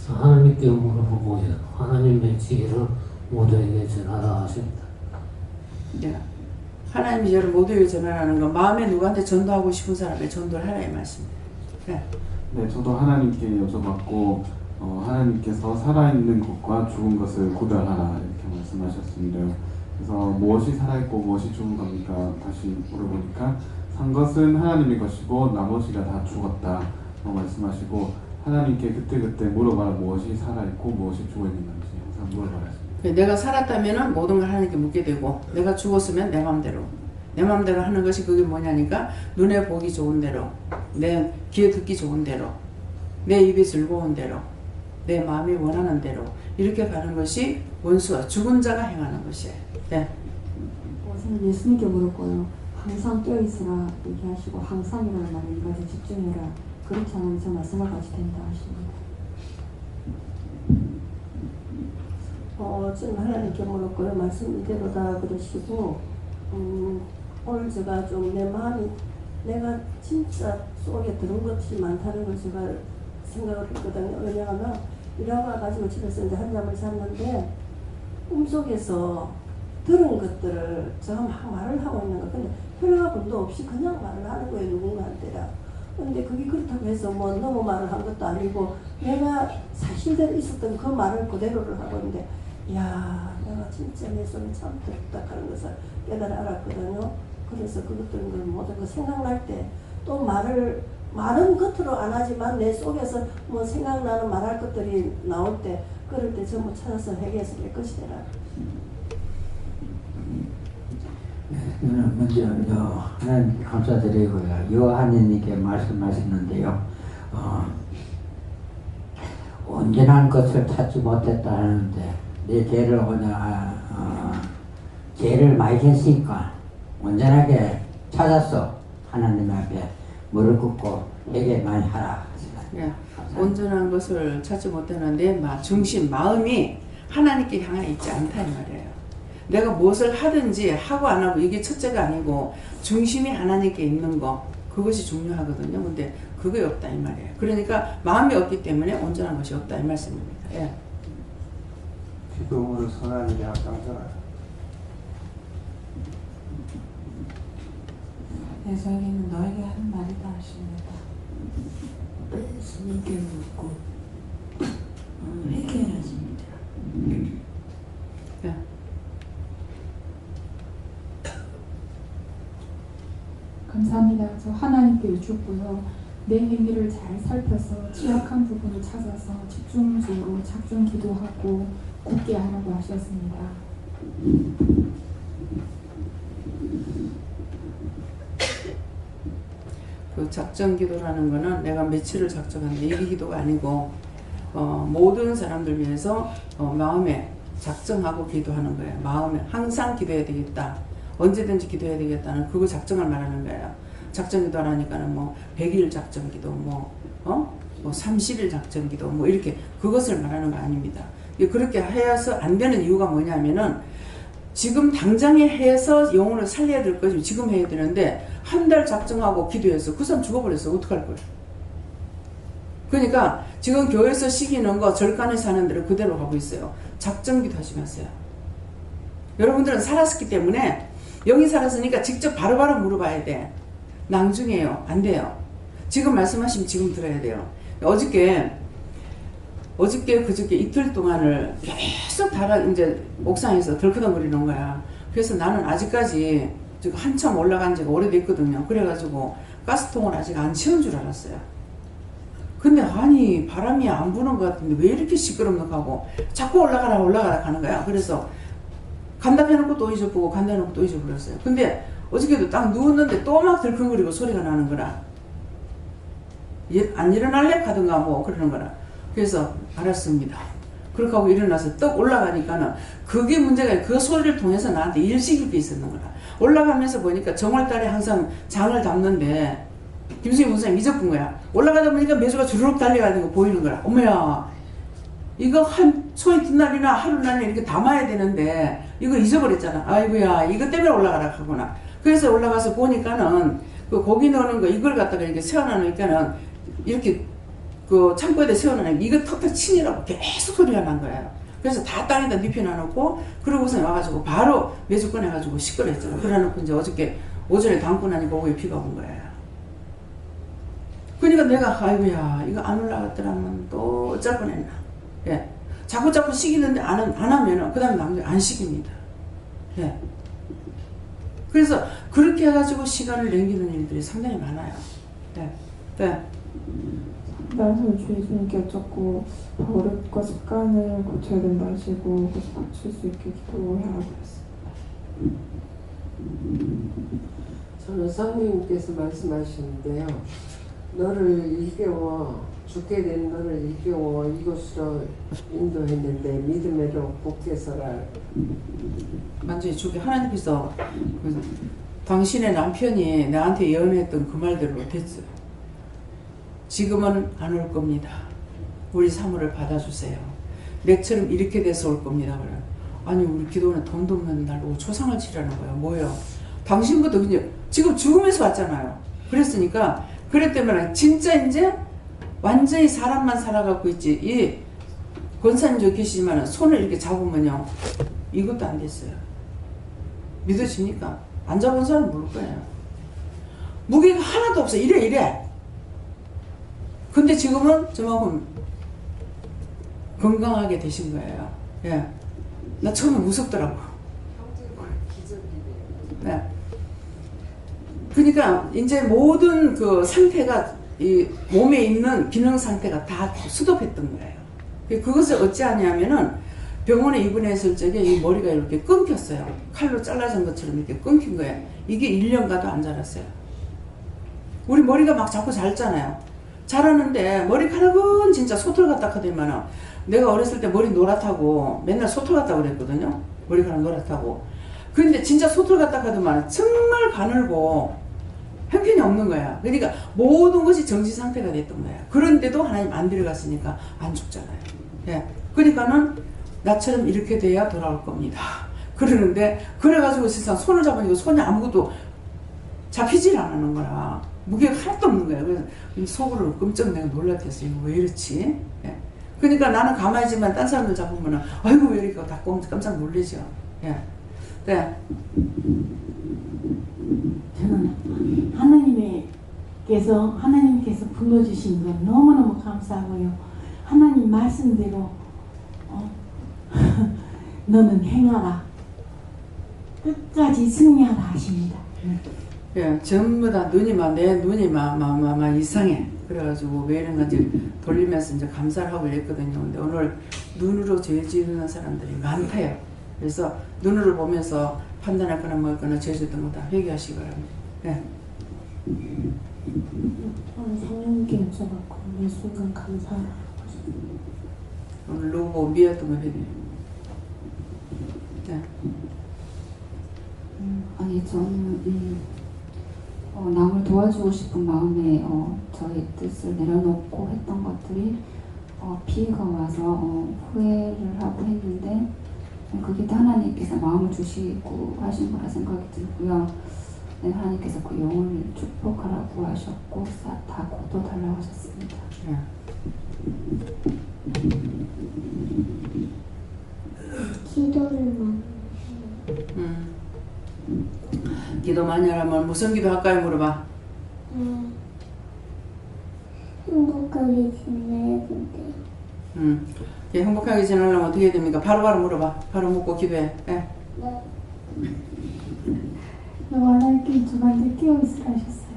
하나님께 물어보고, 하나님의 지혜를 모두에게 전하라 하십니다. 예. 하나님이 저를 모두에게 전하라는 건 마음에 누구한테 전도하고 싶은 사람에게 전도를 하라 이 말씀입니다. 네. 네, 저도 하나님께 여쭤봤고 하나님께서 살아있는 것과 죽은 것을 구별하라 이렇게 말씀하셨습니다. 그래서 무엇이 살아있고 무엇이 죽은 겁니까? 다시 물어보니까 산 것은 하나님의 것이고 나머지가 다 죽었다 말씀하시고 하나님께 그때그때 물어봐라 무엇이 살아있고 무엇이 죽어있는 건지 항상 물어봐라. 내가 살았다면 모든 걸 하나님께 묻게 되고 내가 죽었으면 내 맘대로 하는 것이 그게 뭐냐니까 눈에 보기 좋은 대로 내 귀에 듣기 좋은 대로 내 입이 즐거운 대로 내 마음이 원하는 대로 이렇게 가는 것이 원수와 죽은 자가 행하는 것이에요. 네. 저는 예수님께 물었고요. 항상 깨어있으라 얘기하시고 항상이라는 말에 이것에 집중해라. 그렇지 않으면 저 말씀을 같이 된다 하십니다. 지금 하나님께 물었고요. 말씀 이대로다 그러시고 오늘 제가 좀 내 마음이 내가 진짜 속에 들은 것이 많다는 걸 제가 생각을 했거든요. 왜냐하면 일하고 와가지고 집에서 이제 한잠을 잤는데 꿈속에서 들은 것들을 제가 막 말을 하고 있는 거. 근데 혈과 분도 없이 그냥 말을 하는 거예요. 누군가한테라. 근데 그게 그렇다고 해서 뭐 너무 말을 한 것도 아니고 내가 사실대로 있었던 그 말을 그대로를 하고 있는데 야 내가 진짜 내 손이 참 됐다는 것을 깨달아 알았거든요. 그래서 그것들 모든 거 생각날 때 또 말은 겉으로 안 하지만 내 속에서 뭐 생각나는 말할 것들이 나올 때 그럴 때 전부 찾아서 회개해서 깨끗이 되라. 먼저 하나님께 감사드리고요. 요한님께 말씀하셨는데요. 온전한 것을 찾지 못했다 하는데 내 죄를 죄를 많이 했으니까 온전하게 찾아서 하나님 앞에 무릎 꿇고 회개 많이 하라. 예. 온전한 것을 찾지 못하는 내 중심, 마음이 하나님께 향해 있지 않다 이 말이에요. 내가 무엇을 하든지 하고 안 하고 이게 첫째가 아니고 중심이 하나님께 있는 거 그것이 중요하거든요. 근데 그게 없다 이 말이에요. 그러니까 마음이 없기 때문에 온전한 것이 없다 이 말씀입니다. 예. 기도문을 선하는 게 앞장서라. 네, 저에게는 너에게 하는 말이다 하십니다. 예수님께 묻고 회개하십니다. 예. 감사합니다. 저 하나님께 여쭙고요. 내 행위를 잘 살펴서 취약한 부분을 찾아서 집중적으로 작정 기도하고 굳게 하라고 하셨습니다. 그 작정 기도라는 거는 내가 며칠을 작정하는데 이게 기도가 아니고 모든 사람들 위해서 마음에 작정하고 기도하는 거예요. 마음에 항상 기도해야 되겠다. 언제든지 기도해야 되겠다는 그거 작정을 말하는 거예요. 작정 기도 하니까는 뭐 100일 작정 기도 뭐 30일 작정 기도 뭐 이렇게 그것을 말하는 거 아닙니다. 그렇게 해서 안 되는 이유가 뭐냐면은 지금 당장에 해서 영혼을 살려야 될 거지. 지금 해야 되는데 한 달 작정하고 기도해서 그 사람 죽어버렸어. 어떡할 거야. 그러니까 지금 교회에서 시키는 거 절간에서 하는 대로 그대로 하고 있어요. 작정기도 하지 마세요. 여러분들은 살았기 때문에 영이 살았으니까 직접 바로바로 물어봐야 돼. 낭중이에요. 안 돼요. 지금 말씀하시면 지금 들어야 돼요. 어저께 그저께 이틀 동안을 계속 이제 옥상에서 덜커덩거리는 거야. 그래서 나는 아직까지 지금 한참 올라간 지가 오래됐거든요. 그래가지고 가스통을 아직 안 채운 줄 알았어요. 근데 아니 바람이 안 부는 것 같은데 왜 이렇게 시끄럽노하고 자꾸 올라가라 가는 거야. 그래서 간다 해놓고 또 잊어보고 간다 해놓고 또 잊어버렸어요. 근데 어저께도 딱 누웠는데 또 막 덜컹거리고 소리가 나는 거라. 안 일어날래? 하든가 뭐 그러는 거라. 그래서 알았습니다. 그렇게 하고 일어나서 떡 올라가니까는 그게 문제가 그 소리를 통해서 나한테 일시킬 게 있었는 거라. 올라가면서 보니까 정월달에 항상 장을 담는데 김수희 목사님 잊어본 거야. 올라가다 보니까 매주가 주르륵 달려가는 거 보이는 거라. 어머야 이거 한 소위 뒷날이나 하루날이나 이렇게 담아야 되는데 이거 잊어버렸잖아. 아이고야 이거 때문에 올라가라 하구나. 그래서 올라가서 보니까는 그 고기 넣는 거 이걸 갖다가 이렇게 세워놔놓으니까는 이렇게 그 창고에다 세워놔놓으니까 이거 턱턱 치니라고 계속 소리가 난 거예요. 그래서 다 땅에다 눕혀놔놓고 그러고서 와가지고 바로 매주 꺼내가지고 시끄러웠잖아. 그래놓고 이제 어저께 오전에 담고 나니까 오후에 비가 온 거예요. 그러니까 내가 아이고야 이거 안 올라갔더라면 또 어쩔 뻔했나. 예. 자꾸 시키는데 안 하면은 그 다음에 남들 안 시킵니다. 예. 그래서 그렇게 해가지고 시간을 남기는 일들이 상당히 많아요. 네. 네. 나는 주님께 여쭙고 버릇과 습관을 고쳐야 된다 하시고 그래서 고칠 수 있게 기도하라고 했습니다. 저는 성령님께서 말씀하시는데요. 너를 일깨워 죽게 된 너를 일깨워 이곳으로 인도했는데 믿음으로 굳게 서라. 완전히 죽게 하나님께서 당신의 남편이 나한테 예언했던 그 말대로 됐어요. 지금은 안 올 겁니다. 우리 사모를 받아주세요. 맥처럼 이렇게 돼서 올 겁니다. 그래. 아니 우리 기도는 돈도 없는 날로 초상을 치라는 거야. 뭐예요? 당신부터 그냥 지금 죽으면서 왔잖아요. 그랬으니까 그랬다면 진짜 이제 완전히 사람만 살아갖고 있지. 이 권사님 저 계시지만 손을 이렇게 잡으면요 이것도 안 됐어요. 믿어집니까? 안 잡은 사람 모를 거예요. 무게가 하나도 없어. 이래. 근데 지금은 저만큼 건강하게 되신 거예요. 예. 나 처음에 무섭더라고. 네. 그러니까 이제 모든 그 상태가 이 몸에 있는 기능 상태가 다 수독했던 거예요. 그것을 어찌하냐면은 병원에 입원했을 적에 이 머리가 이렇게 끊겼어요. 칼로 잘라진 것처럼 이렇게 끊긴 거예요. 이게 1년 가도 안 자랐어요. 우리 머리가 막 자꾸 자랐잖아요. 자라는데 머리카락은 진짜 소털 같다 하더만은 내가 어렸을 때 머리 노랗다고 맨날 소털 같다고 그랬거든요. 머리카락 노랗다고. 그런데 진짜 소털 같다 하더만은 정말 가늘고 형편이 없는 거야. 그러니까 모든 것이 정지 상태가 됐던 거야. 그런데도 하나님 안 데려갔으니까 안 죽잖아요. 예. 그러니까는 나처럼 이렇게 돼야 돌아올 겁니다. 그러는데 그래가지고 세상 손을 잡으니까 손이 아무것도 잡히질 않는 거라. 무게가 하나도 없는 거야. 그래서 속으로 끔찍 내가 놀랐겠어요. 왜 이렇지? 예. 그러니까 나는 가만히 있지만 딴 사람들 잡으면 아이고 왜 이렇게 다 깜짝 놀라죠. 예. 네. 저는 하나님께서 불러주신 건 너무너무 감사하고요. 하나님 말씀대로 너는 행하라. 끝까지 승리하라 하십니다. 예, 전부 다 내 눈이 이상해. 그래가지고 왜 이런건지 돌리면서 이제 감사를 하고 이랬거든요. 근데 오늘 눈으로 죄 지는 사람들이 많대요. 그래서 눈으로 보면서 판단할 거나 뭘 거나 죄졌던 거 다 회개하시기 바랍니다. 네. 오늘 성령님께 여쭤봤고 매 순간 감사하고 오늘 로고 미웠던 거 회개. 네. 아니 저는 남을 도와주고 싶은 마음에 저의 뜻을 내려놓고 했던 것들이 피해가 와서 후회를 하고 했는데 그게 다 하나님께서 마음을 주시고 하신 거라 생각이 들고요. 네, 하나님께서 그 영혼을 축복하라고 하셨고 다 거둬달라고 하셨습니다. 기도를 많이 기도 많이 하려면 무슨 기도 할까요? 물어봐. 행복하게 지내야 된대. 행복하게 지내려면 어떻게 해야 됩니까? 바로바로 물어봐. 바로 묻고 기도해. 네. 하나님께 저한테 깨어있으라 하셨어요.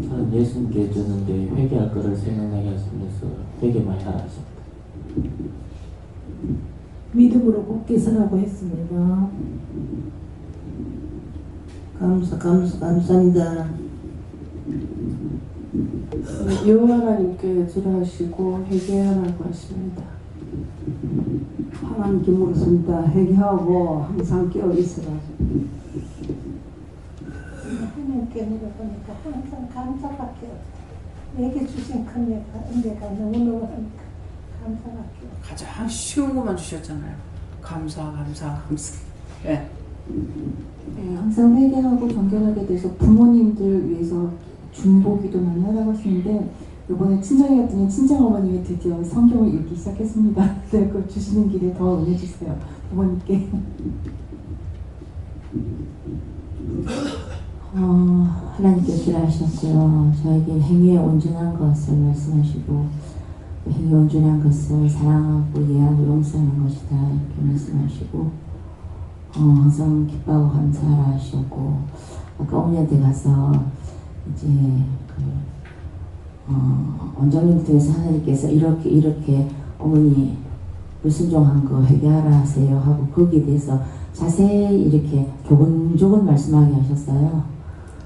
저는 예수님께 줬는데 회개할 거를 생각나게 하시면서 회개 많이 하라 하셨다. 믿음으로 굳게 서라고 했습니다. 감사합니다. 여호와 하나님께 절하시고 회개하라고 하십니다. 하나님께 물었습니다. 회개하고 항상 깨어 있으라. 하나님께 물어보니까 항상 감사밖에 없다. 내게 주신 큰 은혜가 너무너무 하니까 감사밖에 없다. 가장 쉬운 것만 주셨잖아요. 감사. 네. 네, 항상 회개하고 정결하게 돼서 부모님들 위해서 중보기도 많이 하라고 하시는데 이번에 친정에 갔더니 친정어머님이 드디어 성경을 읽기 시작했습니다. 네, 그걸 주시는 길에 더 은혜 주세요. 부모님께. 하나님께 기도하셨고요. 저에게 행위에 온전한 것을 말씀하시고 행위에 온전한 것을 사랑하고 이해하고 용서하는 것이다 이렇게 말씀하시고 항상 기뻐하고 감사하라 하셨고 아까 어머니한테 가서 이제 원장님 기도에서 하나님께서 이렇게 어머니 불순종한 거 회개하라 하세요 하고 거기에 대해서 자세히 이렇게 조곤조곤 말씀하게 하셨어요.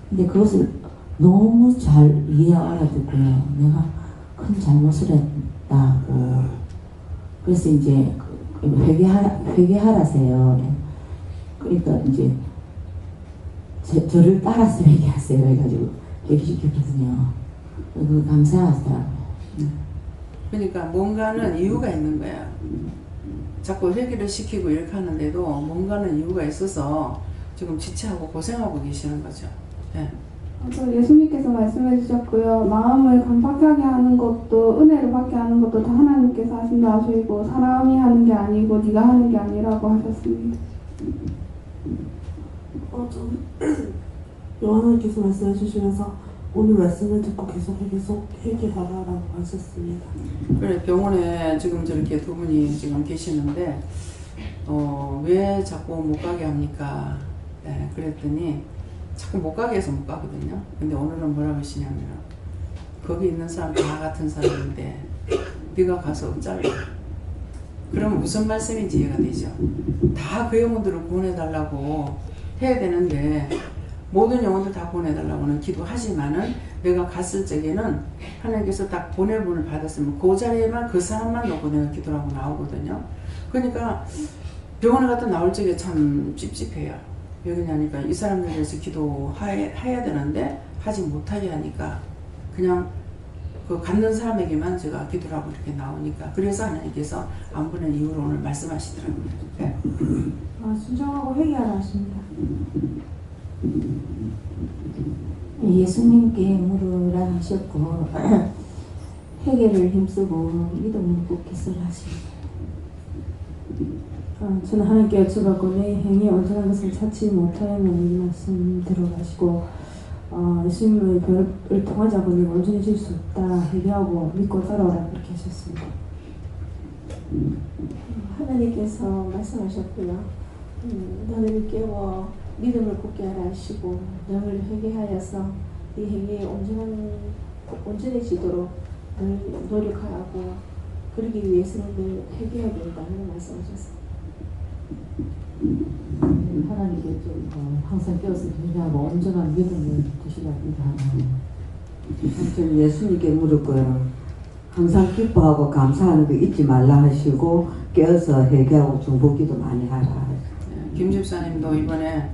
근데 그것을 너무 잘 알아듣고요. 내가 큰 잘못을 했다고. 그래서 이제 회개하라세요. 그러니까 이제 저를 따라서 회개하세요 해가지고 회개시켰거든요. 그 감사하더라고요. 그러니까 뭔가는 이유가 있는 거야. 자꾸 회개를 시키고 이렇게 하는데도 뭔가는 이유가 있어서 지금 지체하고 고생하고 계시는 거죠. 네. 예수님께서 말씀해 주셨고요. 마음을 강팍하게 하는 것도 은혜를 받게 하는 것도 다 하나님께서 하신다 하시고 사람이 하는 게 아니고 네가 하는 게 아니라고 하셨습니다. 하나님께서 말씀해 주시면서 오늘 말씀을 듣고 계속 회개하라고 하셨습니다. 그래 병원에 지금 저렇게 두 분이 지금 계시는데 왜 자꾸 못 가게 합니까? 네, 그랬더니 자꾸 못 가게 해서 못 가거든요. 근데 오늘은 뭐라고 하시냐면 거기 있는 사람 다 같은 사람인데 네가 가서 어쩌려? 그러면 무슨 말씀인지 이해가 되죠. 다 그 영혼들을 구원해달라고 해야 되는데 모든 영혼들 다 보내달라고는 기도하지만은 내가 갔을 적에는 하나님께서 딱 보내분을 받았으면 그 자리에만 그 사람만 놓고 내가 기도하고 나오거든요. 그러니까 병원에 갔다 나올 적에 참 찝찝해요. 왜 그러냐니까 이 사람들에 대해서 기도해야 되는데 하지 못하게 하니까 그냥 그 갖는 사람에게만 제가 기도를 하고 이렇게 나오니까 그래서 하나님께서 안 보낸 이유로 오늘 말씀하시더라고요. 네. 순종하고 회개하라 하십니다. 예수님께 물으라 하셨고 회개를 힘쓰고 믿음으로 굳게 서라 하십니다. 저는 하나님께 여쭤봤고 내 행위에 온전한 것을 찾지 못하면 이 말씀 들어가시고 예수님의 별을 통하지 않고 네가 온전해질 수 없다 회개하고 믿고 따라오라 그렇게 하셨습니다. 하나님께서 말씀하셨고요. 너를 깨워 믿음을 굳게 하라 하시고 너를 회개하여서 네 행위에 온전해지도록 늘 노력하라고 그러기 위해서는 늘 회개해야 된다는 말씀하셨습니다. 하나님께 좀 항상 깨어서 회개하고 온전한 믿음을 주시라고 저는 예수님께 물었고요. 항상 기뻐하고 감사하는 거 잊지 말라 하시고 깨어서 회개하고 중보기도 많이 하라. 김 집사님도 이번에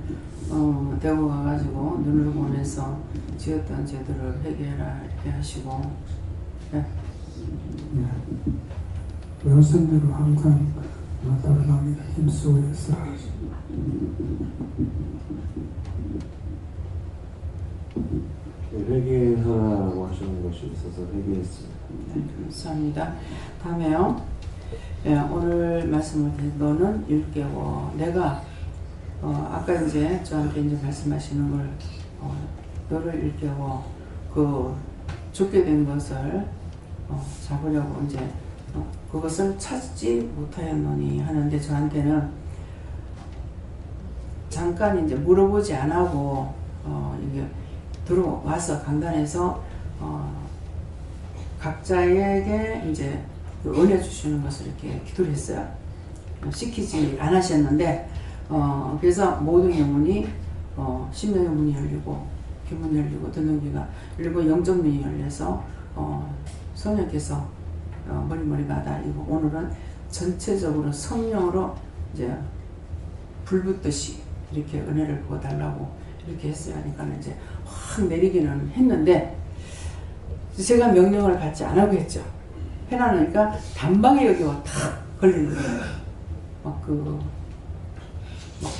대구 가가지고 눈을 보내서 지었던 죄들을 회개해라 이렇게 하시고 말씀대로 항상 따라 나옵니다. 힘쓰고 있으라. 회개하라고 하시는 것이 있어서 회개했습니다. 네, 감사합니다. 다음에요. 예, 오늘 말씀을 드린 너는 일깨워. 내가 아까 이제 저한테 이제 말씀하시는 걸 너를 일깨워 그 죽게 된 것을 잡으려고 이제 그것을 찾지 못하였노니 하는데 저한테는 잠깐 이제 물어보지 안 하고 이게 들어와서 강단에서 각자에게 이제 그 은혜 주시는 것을 이렇게 기도를 했어요. 시키지 안 하셨는데 그래서 모든 영혼이 심령의 문이 열리고 귀문이 열리고 듣는 귀가 열리고 영적 문이 열려서 성령께서 머리마다 이거 오늘은 전체적으로 성령으로 이제 불 붙듯이 이렇게 은혜를 부어달라고 이렇게 했어요. 하니까 이제 확 내리기는 했는데 제가 명령을 받지 안 하고 했죠. 해놔놓으니까 단방에 여기 와 탁 걸리는 거예요. 막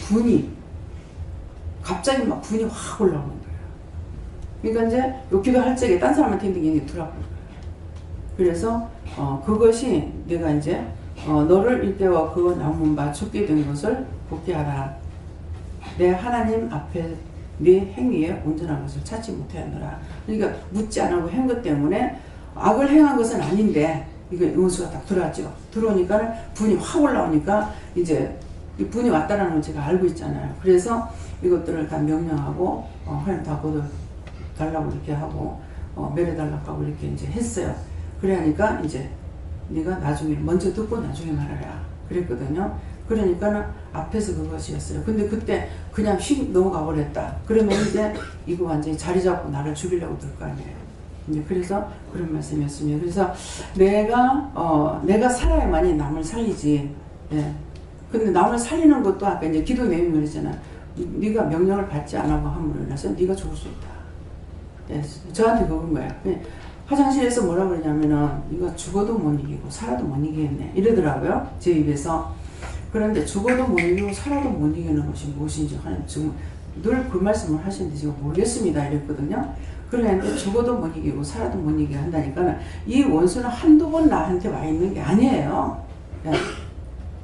분이 갑자기 막 분이 확 올라오는 거예요. 그러니까 이제 욕기도 할 적에 딴 사람한테 있는 게 이게 들어가는 거예요. 그래서 그것이 내가 이제 너를 일깨워 그 남은 바 죽게 된 것을 복귀하라. 내 하나님 앞에 네 행위에 온전한 것을 찾지 못하였노라. 그러니까 묻지 안 하고 한 것 때문에 악을 행한 것은 아닌데 이거 원수가 딱 들어왔죠. 들어오니까 분이 확 올라오니까 이제 이 분이 왔다는 걸 제가 알고 있잖아요. 그래서 이것들을 다 명령하고 하나님 다 거둬 달라고 이렇게 하고 매려달라고 하고 이렇게 이제 했어요. 그래 하니까 이제 네가 나중에 먼저 듣고 나중에 말하라 그랬거든요. 그러니까 앞에서 그것이었어요. 근데 그때 그냥 휙 넘어가 버렸다. 그러면 이제 이거 완전히 자리 잡고 나를 죽이려고 들 거 아니에요. 이제 그래서 그런 말씀이었습니다. 그래서 내가 살아야만이 남을 살리지. 예. 근데 남을 살리는 것도 아까 이제 기도 내용을 했잖아. 네가 명령을 받지 않아고 함으로 인해서 네가 죽을 수 있다. 예. 저한테 그건 거예요. 화장실에서 뭐라 그러냐면은 이거 죽어도 못 이기고 살아도 못 이기겠네 이러더라고요. 제 입에서. 그런데 죽어도 못 이기고 살아도 못 이기는 것이 무엇인지 하나님 지금 늘 그 말씀을 하시는데 제가 모르겠습니다 이랬거든요. 그런데 죽어도 못 이기고 살아도 못 이기게 한다니까 이 원수는 한두 번 나한테 와 있는 게 아니에요. 네.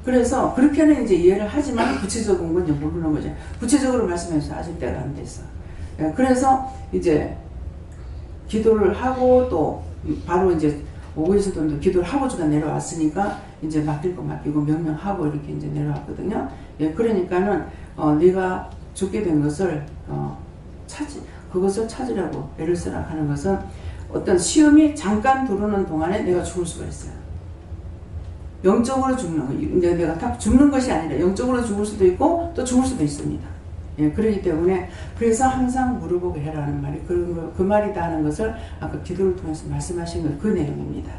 그래서 그렇게는 이제 이해를 하지만 구체적인 건 이제 모르는 거죠. 구체적으로 말씀해서 아직 때가 안 됐어. 네. 그래서 이제 기도를 하고 또 바로 이제 오고 있었던 기도를 하고 제가 내려왔으니까 이제 맡길 거 맡기고 명령하고 이렇게 이제 내려왔거든요. 예, 그러니까는 네가 죽게 된 것을 그것을 찾으려고 애를 쓰라 하는 것은 어떤 시험이 잠깐 들어오는 동안에 내가 죽을 수가 있어요. 영적으로 죽는 거. 내가 딱 죽는 것이 아니라 영적으로 죽을 수도 있고 또 죽을 수도 있습니다. 예, 그렇기 때문에 그래서 항상 물어보고 해라는 말이 그 말이다 하는 것을 아까 기도를 통해서 말씀하신 그 내용입니다.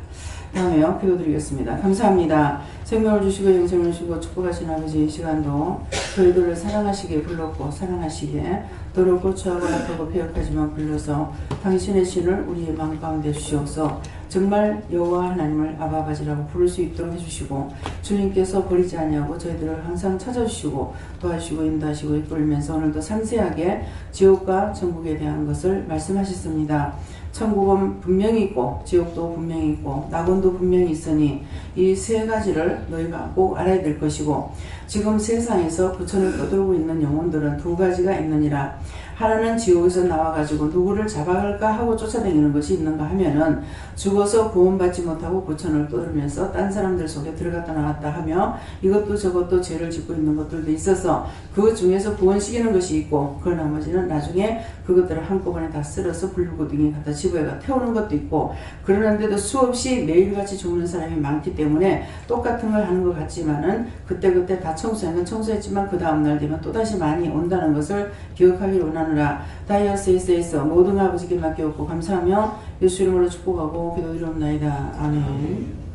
다음에요. 기도드리겠습니다. 감사합니다. 생명을 주시고 영생을 주시고 축복하신 아버지 이 시간도 저희들을 사랑하시기에 불렀고 사랑하시기에 더럽고 추하고 악하고 패역하지만 불러서 당신의 신을 우리의 마음 가운데 주시옵소. 정말 여호와 하나님을 아바아버지라고 부를 수 있도록 해주시고 주님께서 버리지 아니하고 저희들을 항상 찾아주시고 도와주시고 인도하시고 이끌면서 오늘도 상세하게 지옥과 천국에 대한 것을 말씀하셨습니다. 천국은 분명히 있고 지옥도 분명히 있고 낙원도 분명히 있으니 이 세 가지를 너희가 꼭 알아야 될 것이고 지금 세상에서 부천을 떠돌고 있는 영혼들은 두 가지가 있느니라. 하나는 지옥에서 나와가지고 누구를 잡아갈까 하고 쫓아다니는 것이 있는가 하면은 죽어서 구원받지 못하고 부천을 떠돌면서 딴 사람들 속에 들어갔다 나왔다 하며 이것도 저것도 죄를 짓고 있는 것들도 있어서 그 중에서 구원시키는 것이 있고 그 나머지는 나중에 그것들을 한꺼번에 다 쓸어서 불구덩이에 갖다 집어가 태우는 것도 있고 그러는데도 수없이 매일같이 죽는 사람이 많기 때문에 똑같은 걸 하는 것 같지만은 그때그때 다 청소하면 청소했지만 그 다음날 되면 또다시 많이 온다는 것을 기억하기를 원하노라. 다이어스에서 모든 아버지께 맡겨놓고 감사하며 예수 이름으로 축복하고 기도드리옵나이다. 아멘.